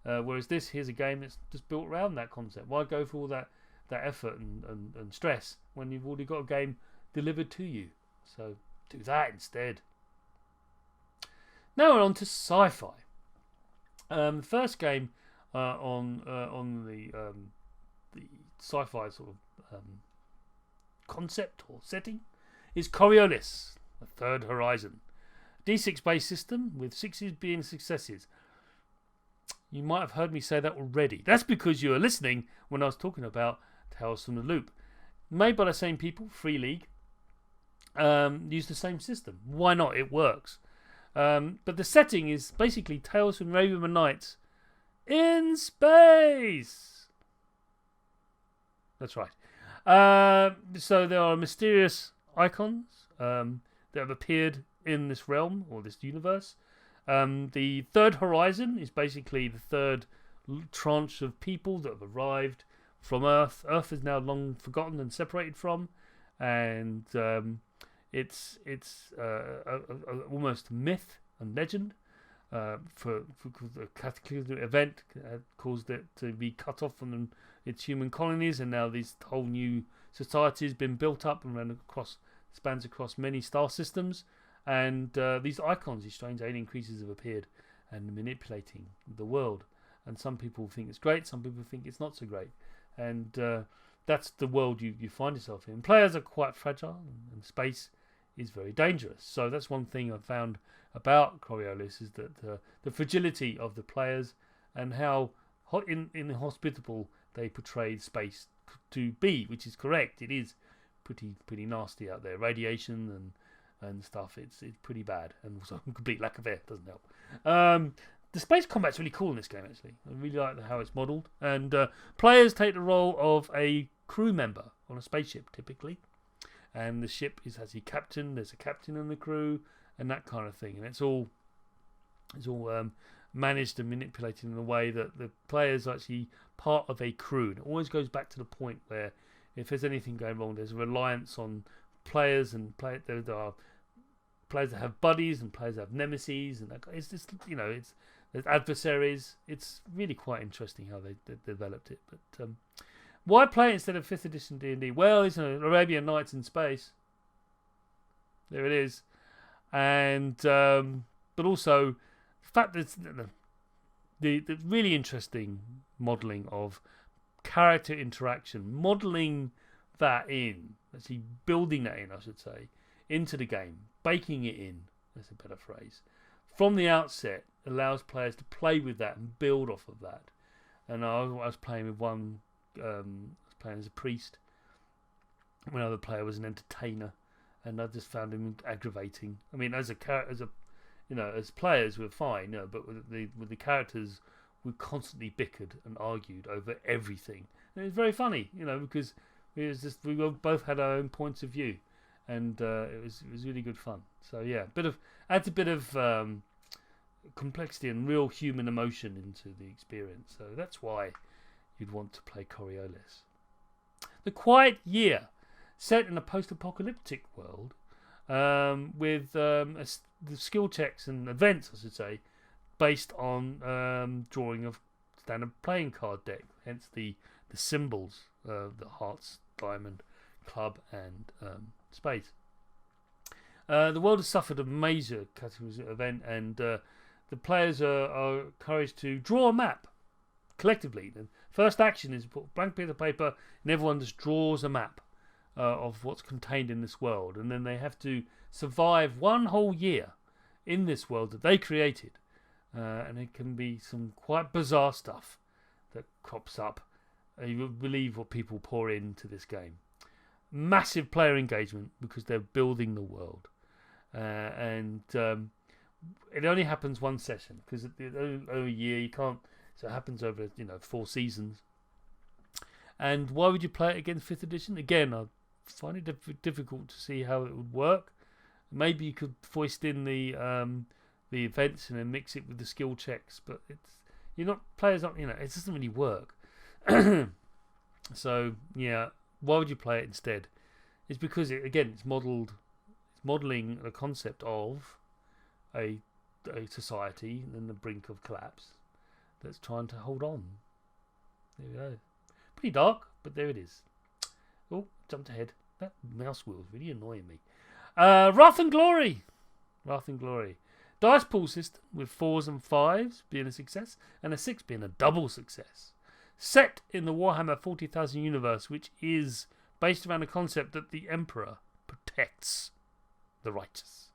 Whereas here's a game that's just built around that concept. Why go for all that effort and stress when you've already got a game delivered to you? So do that instead. Now we're on to sci-fi. The first game on the sci-fi sort of concept or setting is Coriolis, the Third Horizon. D6 based system with 6s being successes. You might have heard me say that already. That's because you were listening when I was talking about Tales from the Loop. Made by the same people, Free League. Use the same system. Why not? It works. But the setting is basically Tales from Raven Nights in space. That's right. So there are mysterious icons that have appeared in this realm or this universe. The third horizon is basically the third tranche of people that have arrived from Earth. Earth is now long forgotten and separated from, and it's almost myth and legend. For the cataclysmic event caused it to be cut off from its human colonies, and now this whole new society has been built up and spans across many star systems. And these icons, these strange alien creatures, have appeared and manipulating the world. And some people think it's great, some people think it's not so great. And that's the world you find yourself in. Players are quite fragile, and space is very dangerous. So that's one thing I've found about Coriolis, is that the fragility of the players and how inhospitable they portrayed space to be, which is correct. It is pretty nasty out there. Radiation and stuff. It's pretty bad, and also complete lack of air doesn't help. The space combat's really cool in this game, actually. I really like how it's modelled. And players take the role of a crew member on a spaceship, typically. And the ship is actually captain. There's a captain in the crew, and that kind of thing. And it's all managed and manipulated in a way that the players are actually part of a crew. And it always goes back to the point where if there's anything going wrong, there's a reliance on players, and there are players that have buddies and players that have nemesis, and it's just, there's adversaries. It's really quite interesting how they developed it. But why play it instead of 5th edition D&D? Well, it's Arabian Nights in space. There it is. And but also the fact that the really interesting modelling of character interaction, modelling that in, actually building that in, I should say, into the game, baking it in, that's a better phrase, from the outset, allows players to play with that and build off of that. And I was playing with one, I was playing as a priest, one other player was an entertainer, and I just found him aggravating. I mean, as players we're fine, but with the characters, we constantly bickered and argued over everything. And it was very funny, because we both had our own points of view, and it was really good fun. So yeah, adds a bit of complexity and real human emotion into the experience. So that's why you'd want to play Coriolis. The Quiet Year, set in a post-apocalyptic world, with the skill checks and events, I should say, based on drawing of standard playing card deck. Hence the symbols, the hearts, diamond, club, and spades. The world has suffered a major cataclysmic event, and the players are encouraged to draw a map collectively. The first action is put a blank piece of paper, and everyone just draws a map of what's contained in this world, and then they have to survive one whole year in this world that they created, and it can be some quite bizarre stuff that crops up. You will believe what people pour into this game. Massive player engagement because they're building the world, and it only happens one session because over a year you can't. So it happens over 4 seasons. And why would you play it against 5th edition? Again, I find it difficult to see how it would work. Maybe you could foist in the events and then mix it with the skill checks, but players aren't. It doesn't really work. So yeah, why would you play it instead? It's because it's modelling the concept of a society on the brink of collapse that's trying to hold on. There we go. Pretty dark, but there it is. Oh, jumped ahead. That mouse wheel's really annoying me. Wrath and Glory. Dice pool system with 4s and 5s being a success, and a 6 being a double success. Set in the Warhammer 40,000 universe, which is based around the concept that the Emperor protects the righteous.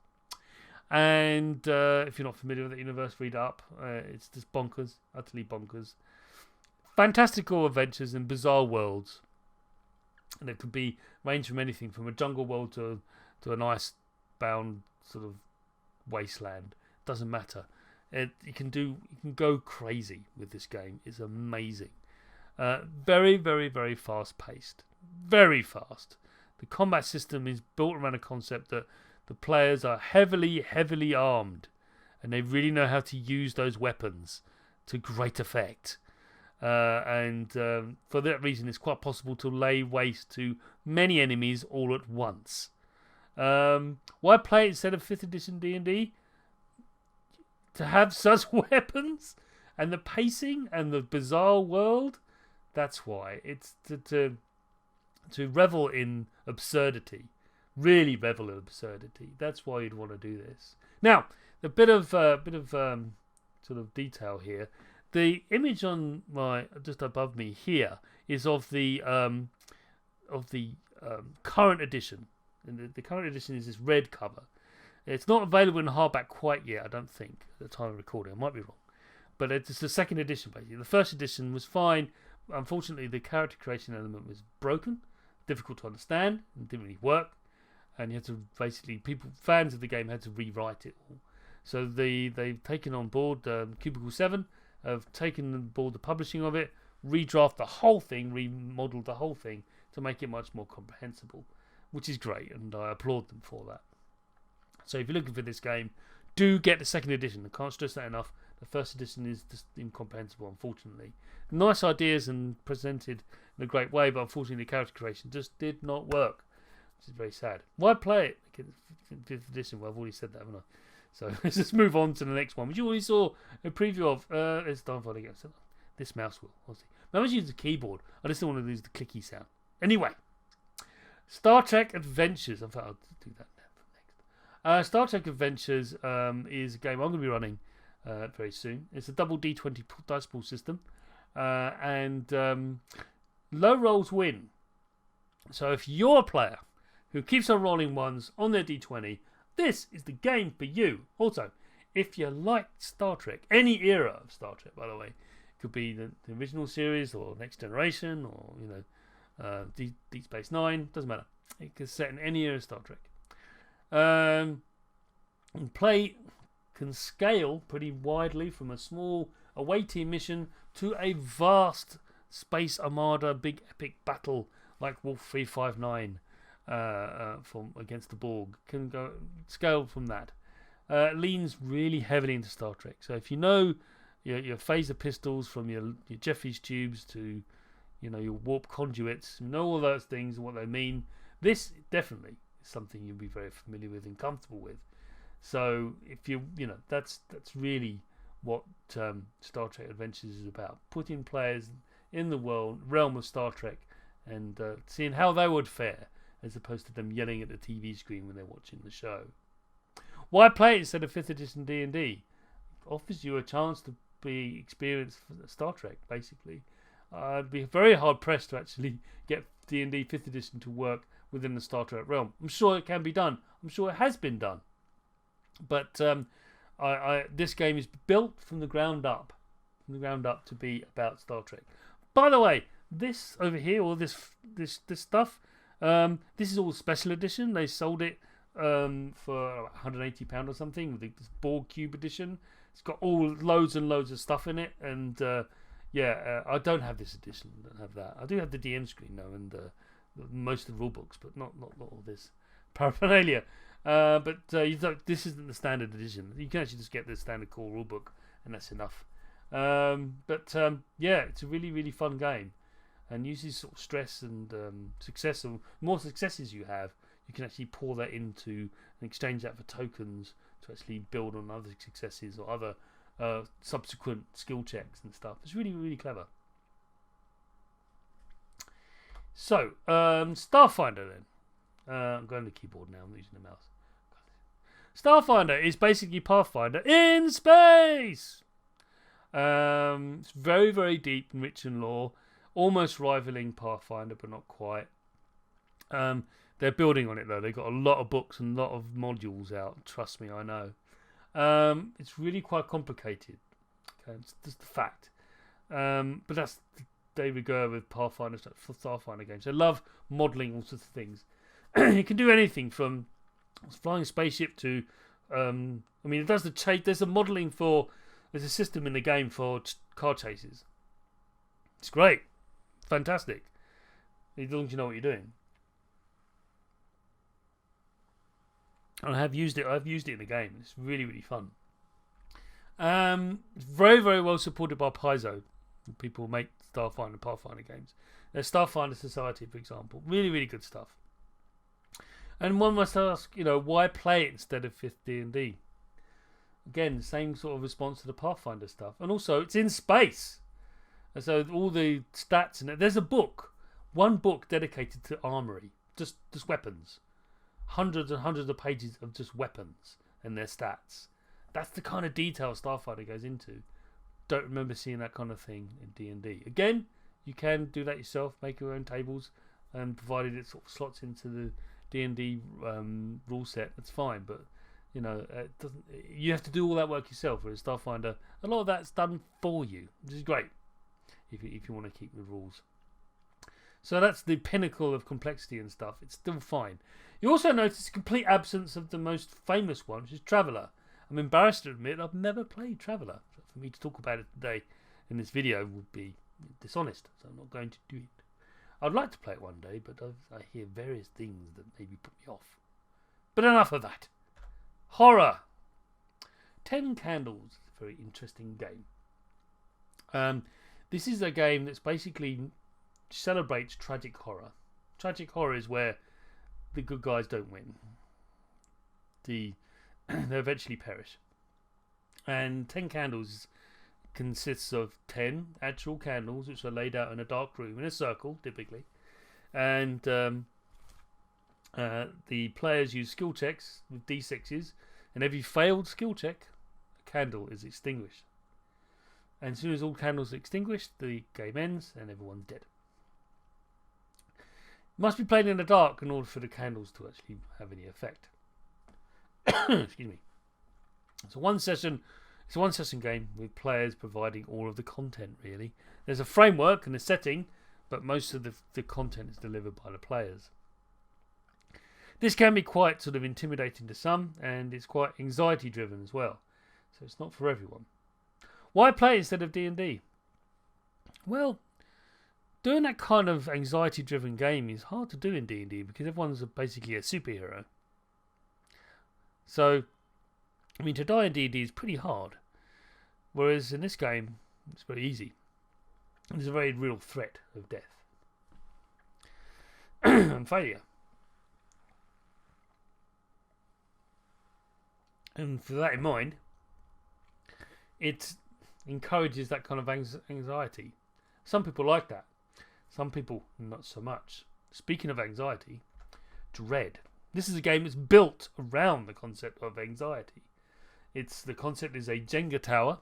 And if you're not familiar with the universe, read up. It's just bonkers, utterly bonkers. Fantastical adventures in bizarre worlds. And it could be range from anything from a jungle world to an ice-bound sort of wasteland. Doesn't matter. You can go crazy with this game. It's amazing. Very, very, very fast-paced. Very fast. The combat system is built around a concept that the players are heavily, heavily armed, and they really know how to use those weapons to great effect. And for that reason, it's quite possible to lay waste to many enemies all at once. Why play it instead of 5th edition D&D? To have such weapons and the pacing and the bizarre world. That's why. It's to revel in absurdity. Really revel in absurdity. That's why you'd want to do this. Now, a bit of sort of detail here. The image on my just above me here is of the current edition. And the current edition is this red cover. It's not available in hardback quite yet, I don't think, at the time of recording. I might be wrong. But it's the second edition, basically. The first edition was fine. Unfortunately, the character creation element was broken, difficult to understand, and didn't really work. And you had to basically, fans of the game had to rewrite it all. So they've taken on board Cubicle 7, have taken on board the publishing of it, redraft the whole thing, remodeled the whole thing to make it much more comprehensible, which is great, and I applaud them for that. So if you're looking for this game, do get the second edition. I can't stress that enough. The first edition is just incomprehensible, unfortunately. Nice ideas and presented in a great way, but unfortunately the character creation just did not work, which is very sad. Why play it? 5th edition, well, I've already said that, haven't I? So let's just move on to the next one, which you already saw a preview of. It's Starfinder again. This mouse will, obviously. I was using the keyboard. I just don't want to use the clicky sound. Anyway, Star Trek Adventures. In fact, I'll do that next. Star Trek Adventures is a game I'm going to be running very soon. It's a double D20 dice pool system, and low rolls win. So if you're a player who keeps on rolling ones on their D20, this is the game for you. Also, if you like Star Trek, any era of Star Trek, by the way, it could be the original series or Next Generation or Deep Space Nine, doesn't matter. It can set in any era of Star Trek. And play can scale pretty widely from a small away team mission to a vast space armada, big epic battle like Wolf 359 from against the Borg. Can go scale from that. Leans really heavily into Star Trek. So if you know your phaser pistols from your Jeffries tubes to your warp conduits, you know all those things and what they mean. This definitely is something you'll be very familiar with and comfortable with. So if that's really what Star Trek Adventures is about. Putting players in the realm of Star Trek and seeing how they would fare, as opposed to them yelling at the TV screen when they're watching the show. Why play it instead of 5th edition D&D? Offers you a chance to experience Star Trek, basically. I'd be very hard pressed to actually get D&D 5th edition to work within the Star Trek realm. I'm sure it can be done. I'm sure it has been done. But this game is built from the ground up, to be about Star Trek. By the way, this over here, or this stuff, this is all special edition. They sold it for £180 or something with this Borg Cube edition. It's got loads and loads of stuff in it, and I don't have this edition. I don't have that. I do have the DM screen though, and most of the rule books, but not all this paraphernalia. This isn't the standard edition. You can actually just get the standard core rulebook, and that's enough. It's a really, really fun game, and uses sort of stress and success. Or more successes you have, you can actually pour that into and exchange that for tokens to actually build on other successes or other subsequent skill checks and stuff. It's really, really clever. So, Starfinder then. I'm going to the keyboard now. I'm using the mouse. Starfinder is basically Pathfinder in space. It's very, very deep and rich in lore, almost rivaling Pathfinder, but not quite. They're building on it though. They've got a lot of books and a lot of modules out. Trust me, I know. It's really quite complicated. Okay, it's just a fact. But that's they regard with Pathfinder stuff for Starfinder games. They love modelling all sorts of things. You can do anything from flying a spaceship to it does the chase. There's a system in the game for car chases. It's great, fantastic, as long as you know what you're doing. And I've used it in the game. It's really, really fun. It's very, very well supported by Paizo. People who make Starfinder and Pathfinder games. There's Starfinder Society, for example. Really, really good stuff. And one must ask, why play it instead of 5th D&D? Again, same sort of response to the Pathfinder stuff. And also, it's in space. And so all the stats in it. There's a book. One book dedicated to armory. Just weapons. Hundreds and hundreds of pages of just weapons and their stats. That's the kind of detail Starfinder goes into. Don't remember seeing that kind of thing in D&D. Again, you can do that yourself. Make your own tables. And provided it sort of slots into the D&D rule set, that's fine. But it doesn't. You have to do all that work yourself. Whereas Starfinder, a lot of that's done for you, which is great if you want to keep the rules. So that's the pinnacle of complexity and stuff. It's still fine. You also notice a complete absence of the most famous one, which is Traveller. I'm embarrassed to admit I've never played Traveller. So for me to talk about it today in this video would be dishonest. So I'm not going to do it. I'd like to play it one day, but I hear various things that maybe put me off. But enough of that. Horror. 10 Candles is a very interesting game. This is a game that's basically celebrates tragic horror. Tragic horror is where the good guys don't win. They eventually perish. And 10 Candles consists of 10 actual candles which are laid out in a dark room in a circle, typically. And the players use skill checks with D6s, and every failed skill check, a candle is extinguished. And as soon as all candles are extinguished, the game ends and everyone's dead. It must be played in the dark in order for the candles to actually have any effect. Excuse me. It's a one session game with players providing all of the content, really. There's a framework and a setting, but most of the content is delivered by the players. This can be quite sort of intimidating to some, and it's quite anxiety driven as well. So it's not for everyone. Why play instead of D&D? Well, doing that kind of anxiety driven game is hard to do in D&D because everyone's basically a superhero. So, to die in D&D is pretty hard. Whereas in this game, it's very easy. There's a very real threat of death and failure. And for that in mind, it encourages that kind of anxiety. Some people like that. Some people not so much. Speaking of anxiety, dread. This is a game that's built around the concept of anxiety. The concept is a Jenga tower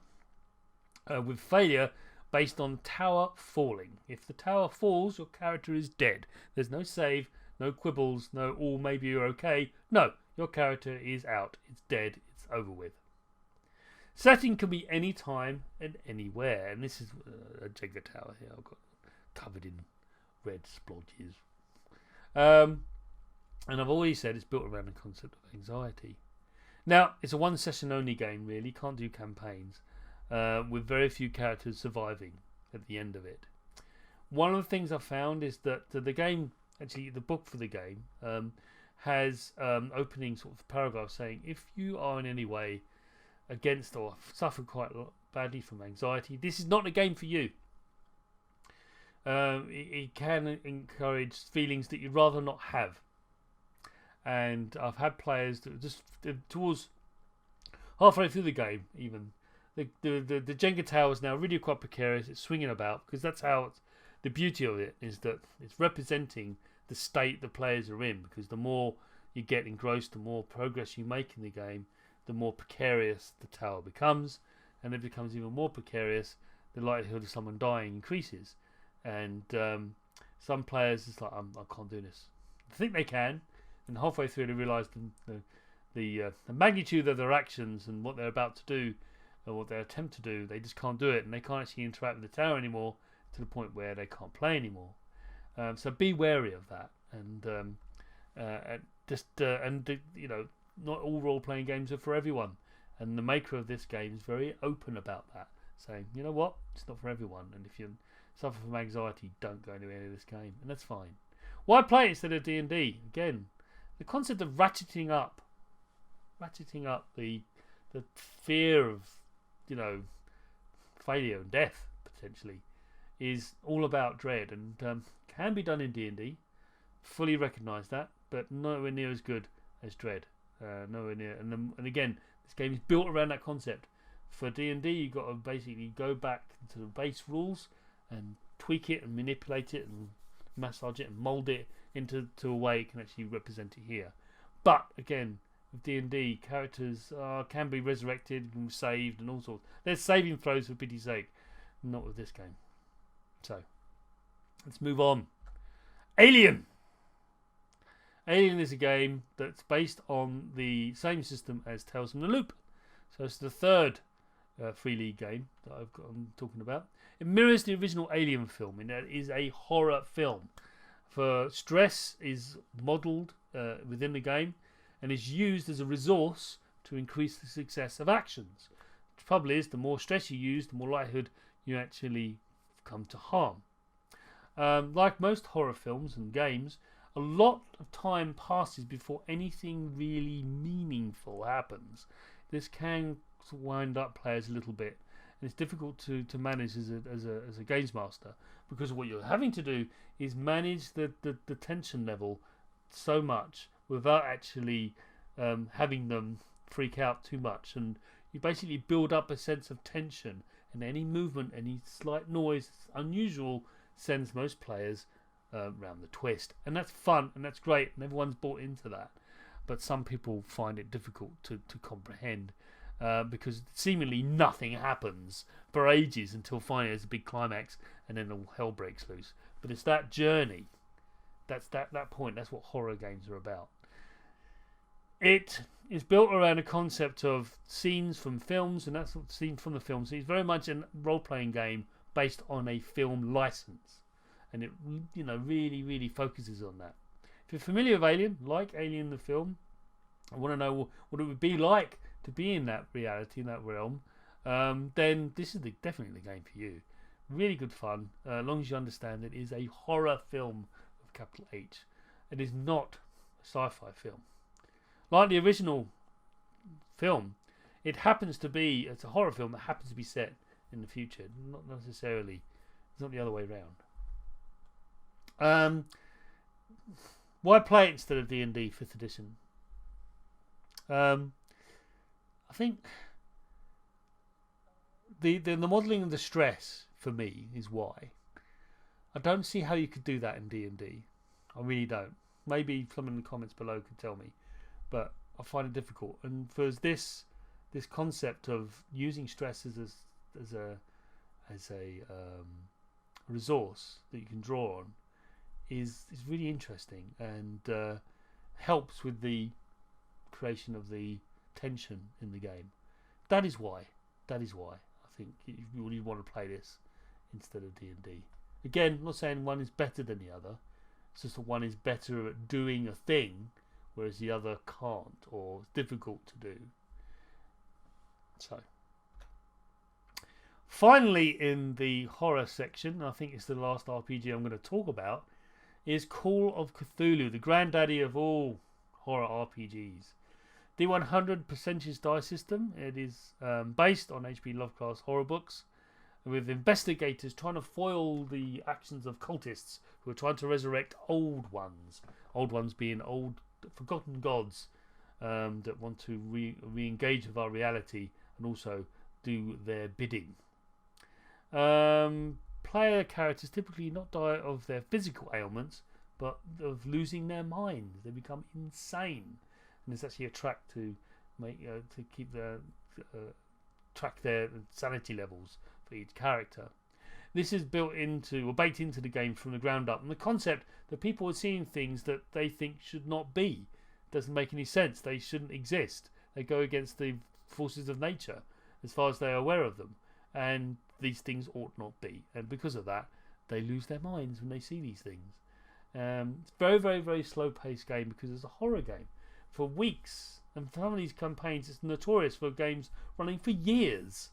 with failure based on tower falling. If the tower falls, your character is dead. There's no save, no quibbles, no maybe you're okay. No, your character is out. It's dead. It's over with. Setting can be any time and anywhere. And this is a Jenga tower here. I've got covered in red splodges. And I've already said it's built around the concept of anxiety. Now, it's a one session only game, really. Can't do campaigns. With very few characters surviving at the end of it. One of the things I found is that the game, actually the book for the game, has opening sort of paragraphs saying if you are in any way against or suffer quite badly from anxiety, this is not a game for you. It can encourage feelings that you'd rather not have. And I've had players that just towards halfway through the game, even the Jenga tower is now really quite precarious. It's swinging about because that's how the beauty of it is that it's representing the state the players are in. Because the more you get engrossed, the more progress you make in the game, the more precarious the tower becomes, and it becomes even more precarious. The likelihood of someone dying increases, and some players it's like I can't do this. I think they can. And halfway through, they realise the magnitude of their actions and what they're about to do, or what they attempt to do. They just can't do it, and they can't actually interact with the tower anymore to the point where they can't play anymore. So be wary of that, and not all role-playing games are for everyone. And the maker of this game is very open about that, saying, you know what, it's not for everyone, and if you suffer from anxiety, don't go into any of this game, and that's fine. Why play it instead of D&D? Again, the concept of ratcheting up the fear of failure and death potentially, is all about dread, and can be done in D&D. Fully recognise that, but nowhere near as good as dread. Nowhere near. And again, this game is built around that concept. For D&D, you've got to basically go back to the base rules and tweak it and manipulate it and massage it and mould it into a way it can actually represent it here. But again, with D&D, characters can be resurrected and saved and all sorts. There's saving throws, for pity's sake. Not with this game. So, let's move on. Alien! Alien is a game that's based on the same system as Tales from the Loop. So it's the third Free League game that I'm talking about. It mirrors the original Alien film, and that is a horror film. For stress is modelled within the game and is used as a resource to increase the success of actions. The trouble is, the more stress you use, the more likelihood you actually come to harm. Like most horror films and games, a lot of time passes before anything really meaningful happens. This can wind up players a little bit, and it's difficult to manage as a games master, because what you're having to do is manage the tension level so much without actually having them freak out too much, and you basically build up a sense of tension, and any movement, any slight noise, unusual, sends most players round the twist. And that's fun and that's great, and everyone's bought into that, but some people find it difficult to comprehend, because seemingly nothing happens for ages until finally there's a big climax and then all hell breaks loose. But it's that journey, that's that point, that's what horror games are about. It is built around a concept of scenes from films, and that's what scenes from the films. So it's very much a role-playing game based on a film license, and it really focuses on that. If you're familiar with Alien, like Alien the film, I want to know what it would be like to be in that reality, in that realm, then this is definitely the game for you. Really good fun, as long as you understand it is a horror film with capital H. It is not a sci-fi film. Like the original film, it's a horror film that happens to be set in the future, not necessarily. It's not the other way around. Why play it instead of D&D 5th edition? I think the modelling of the stress for me is why. I don't see how you could do that in D&D. I really don't. Maybe someone in the comments below could tell me, but I find it difficult. And for this concept of using stress as a resource that you can draw on is really interesting, and helps with the creation of the tension in the game. That is why I think you want to play this instead of D&D. Again, I'm not saying one is better than the other. It's just that one is better at doing a thing, whereas the other can't, or it's difficult to do. So, finally, in the horror section, I think it's the last RPG I'm going to talk about, is Call of Cthulhu, the granddaddy of all horror RPGs. D100 percentage die system. It is based on H.P. Lovecraft's horror books, with investigators trying to foil the actions of cultists who are trying to resurrect old ones. Old ones being old forgotten gods that want to re-engage with our reality and also do their bidding. Player characters typically not die of their physical ailments, but of losing their minds. They become insane, and there's actually a track to keep track their sanity levels for each character. This is baked into the game from the ground up, and the concept that people are seeing things that they think should not be doesn't make any sense. They shouldn't exist. They go against the forces of nature as far as they are aware of them, and these things ought not be, and because of that they lose their minds when they see these things. It's a very slow paced game because it's a horror game for weeks, and some of these campaigns, it's notorious for games running for years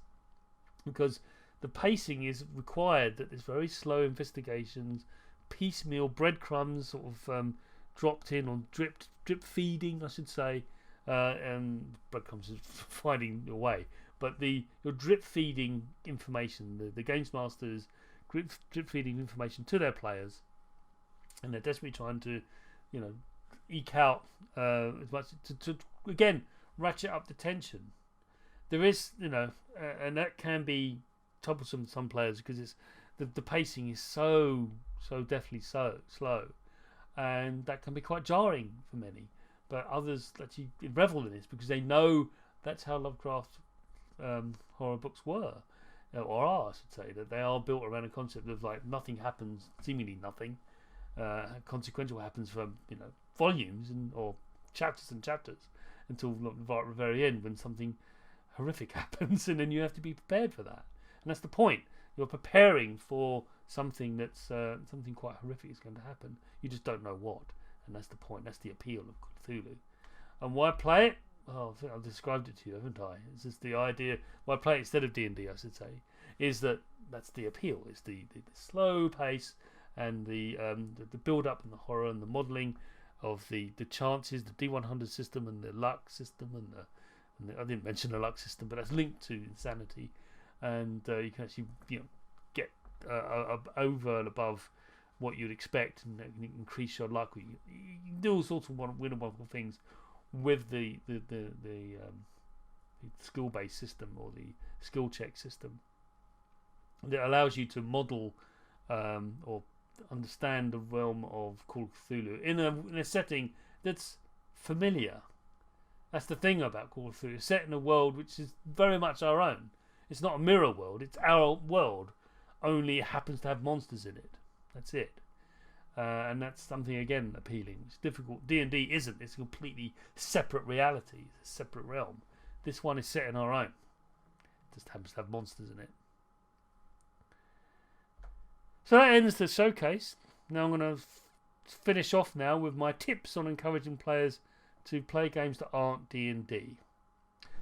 because the pacing is required, that there's very slow investigations, piecemeal breadcrumbs sort of dropped in, or drip feeding I should say, and breadcrumbs is finding your way, but you're drip feeding information. The games masters drip feeding information to their players, and they're desperately trying to, eke out as much to again ratchet up the tension. There is, and that can be troublesome to some players because it's the pacing is so definitely so slow, and that can be quite jarring for many. But others actually revel in this because they know that's how Lovecraft horror books were, or are, I should say, that they are built around a concept of like nothing happens, seemingly nothing consequential happens for volumes or chapters and chapters until the very end when something horrific happens, and then you have to be prepared for that. And that's the point. You're preparing for something that's something quite horrific is going to happen. You just don't know what, and that's the point. That's the appeal of Cthulhu. And why play it? Well, I think I've described it to you, haven't I? It's just the idea. Why play it instead of D&D, I should say, is that's the appeal. It's the slow pace and the build up and the horror and the modelling of the chances, the D100 system and the luck system and I didn't mention the luck system, but that's linked to insanity, and you can actually get over and above what you'd expect, and you can increase your luck. You can do all sorts of wonderful things with the skill-based system or the skill check system that allows you to model or understand the realm of Call of Cthulhu in a setting that's familiar. That's the thing about Call of Cthulhu. It's set in a world which is very much our own. It's not a mirror world. It's our world. Only it happens to have monsters in it. That's it. And that's something, again, appealing. It's difficult. D&D isn't. It's a completely separate reality. It's a separate realm. This one is set in our own. It just happens to have monsters in it. So that ends the showcase. Now I'm going to finish off now with my tips on encouraging players to play games that aren't D&D.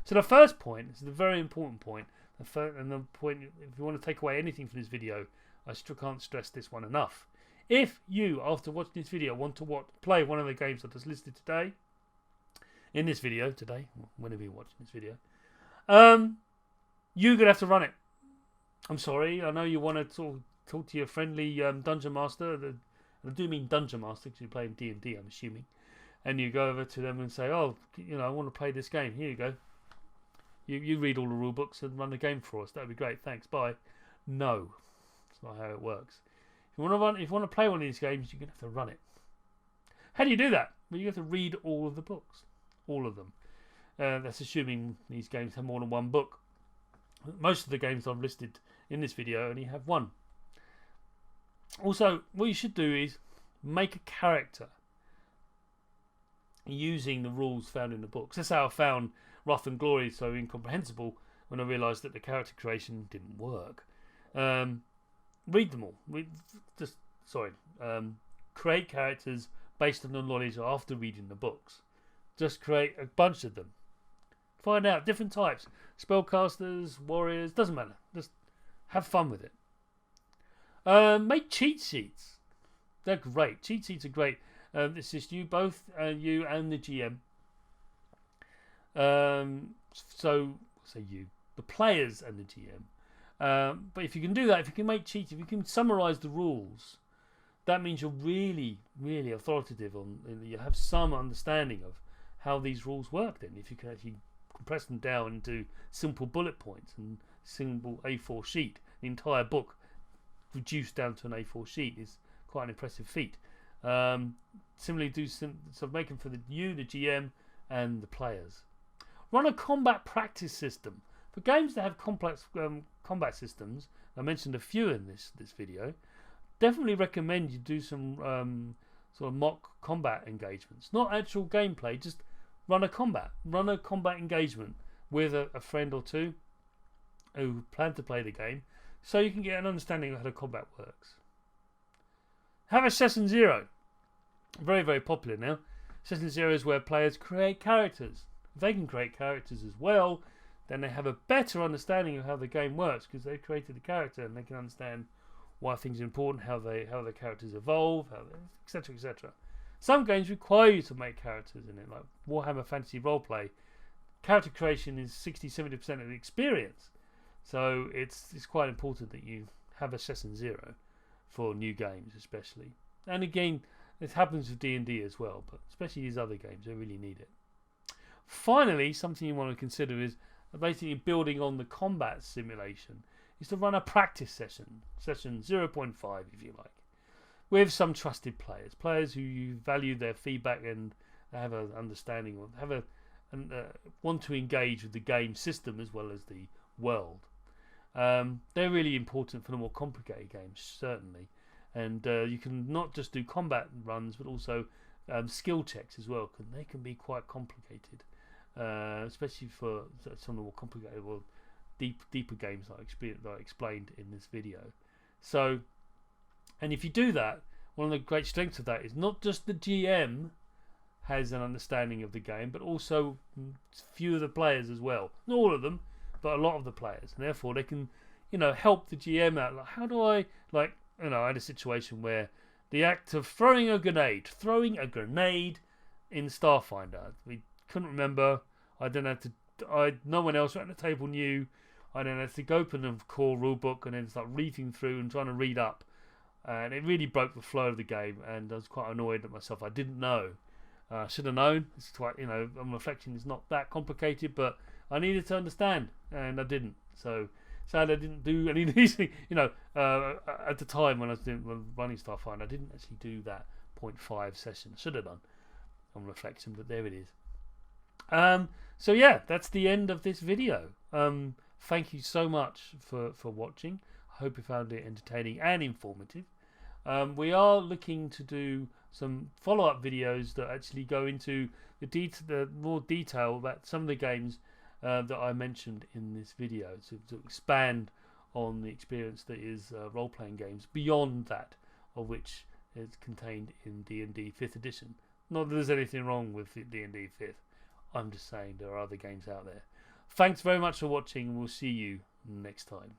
So the first point, this is a very important point, and the point, if you want to take away anything from this video, I still can't stress this one enough. If you, after watching this video, want to play one of the games that is listed today, in this video, today, whenever you're watching this video, you're going to have to run it. I'm sorry, I know you want to talk to your friendly dungeon master, and I do mean dungeon master because you're playing D&D, I'm assuming, and you go over to them and say, I want to play this game, here you go. You read all the rule books and run the game for us, that would be great, thanks, bye. No, that's not how it works. If you want to play one of these games, you're going to have to run it. How do you do that? Well, you have to read all of the books. All of them. That's assuming these games have more than one book. Most of the games I've listed in this video only have one. Also, what you should do is make a character using the rules found in the books. That's how I found Wrath and Glory so incomprehensible when I realised that the character creation didn't work. Read them all. Create characters based on the knowledge after reading the books. Just create a bunch of them. Find out different types. Spellcasters, warriors, doesn't matter. Just have fun with it. Make cheat sheets. They're great. Cheat sheets are great. This is you both, you and the GM. The players and the GM. But if you can do that, if you can make cheats, if you can summarise the rules, that means you're really, really authoritative you have some understanding of how these rules work. Then, if you can actually compress them down into simple bullet points and simple A4 sheet, the entire book reduced down to an A4 sheet is quite an impressive feat. Similarly, make them for the GM, and the players. Run a combat practice system. For games that have complex combat systems, I mentioned a few in this video, definitely recommend you do some sort of mock combat engagements. Not actual gameplay, just run a combat engagement with a friend or two who plan to play the game, so you can get an understanding of how the combat works. Have a Session Zero. Very, very popular now. Session Zero is where players create characters. If they can create characters as well, then they have a better understanding of how the game works because they've created the character and they can understand why things are important, how the characters evolve, etc., etc. Some games require you to make characters in it, like Warhammer Fantasy Roleplay character creation is 60-70% of the experience. So it's quite important that you have a session 0 for new games, especially. And again, it happens with D&D as well, but especially these other games, they really need it. Finally, something you want to consider is basically building on the combat simulation, is to run a practice session 0.5 if you like, with some trusted players who you value their feedback and have an understanding of, want to engage with the game system as well as the world. They're really important for the more complicated games, certainly. And you can not just do combat runs, but also skill checks as well, because they can be quite complicated, especially for some of the more complicated or deeper games that I explained in this video. So, and if you do that, one of the great strengths of that is not just the GM has an understanding of the game, but also few of the players as well. Not all of them, but a lot of the players, and therefore they can, help the GM out. Like, how do I, I had a situation where the act of throwing a grenade in Starfinder, we couldn't remember. No one else around the table knew. I then had to go open the core rulebook and then start reading through and trying to read up, and it really broke the flow of the game. And I was quite annoyed at myself. I didn't know. I should have known. It's quite, on reflection, it's not that complicated, but I needed to understand, and I didn't. So sadly, I didn't do any of these things. At the time when I was running Starfinder, I didn't actually do that 0.5 session. Should have done on reflection, but there it is. So yeah, that's the end of this video. Thank you so much for watching. I hope you found it entertaining and informative. We are looking to do some follow-up videos that actually go into the more detail about some of the games that I mentioned in this video, to expand on the experience that is role-playing games beyond that of which is contained in D&D 5th edition. Not that there's anything wrong with D&D 5th. I'm just saying there are other games out there. Thanks very much for watching, and we'll see you next time.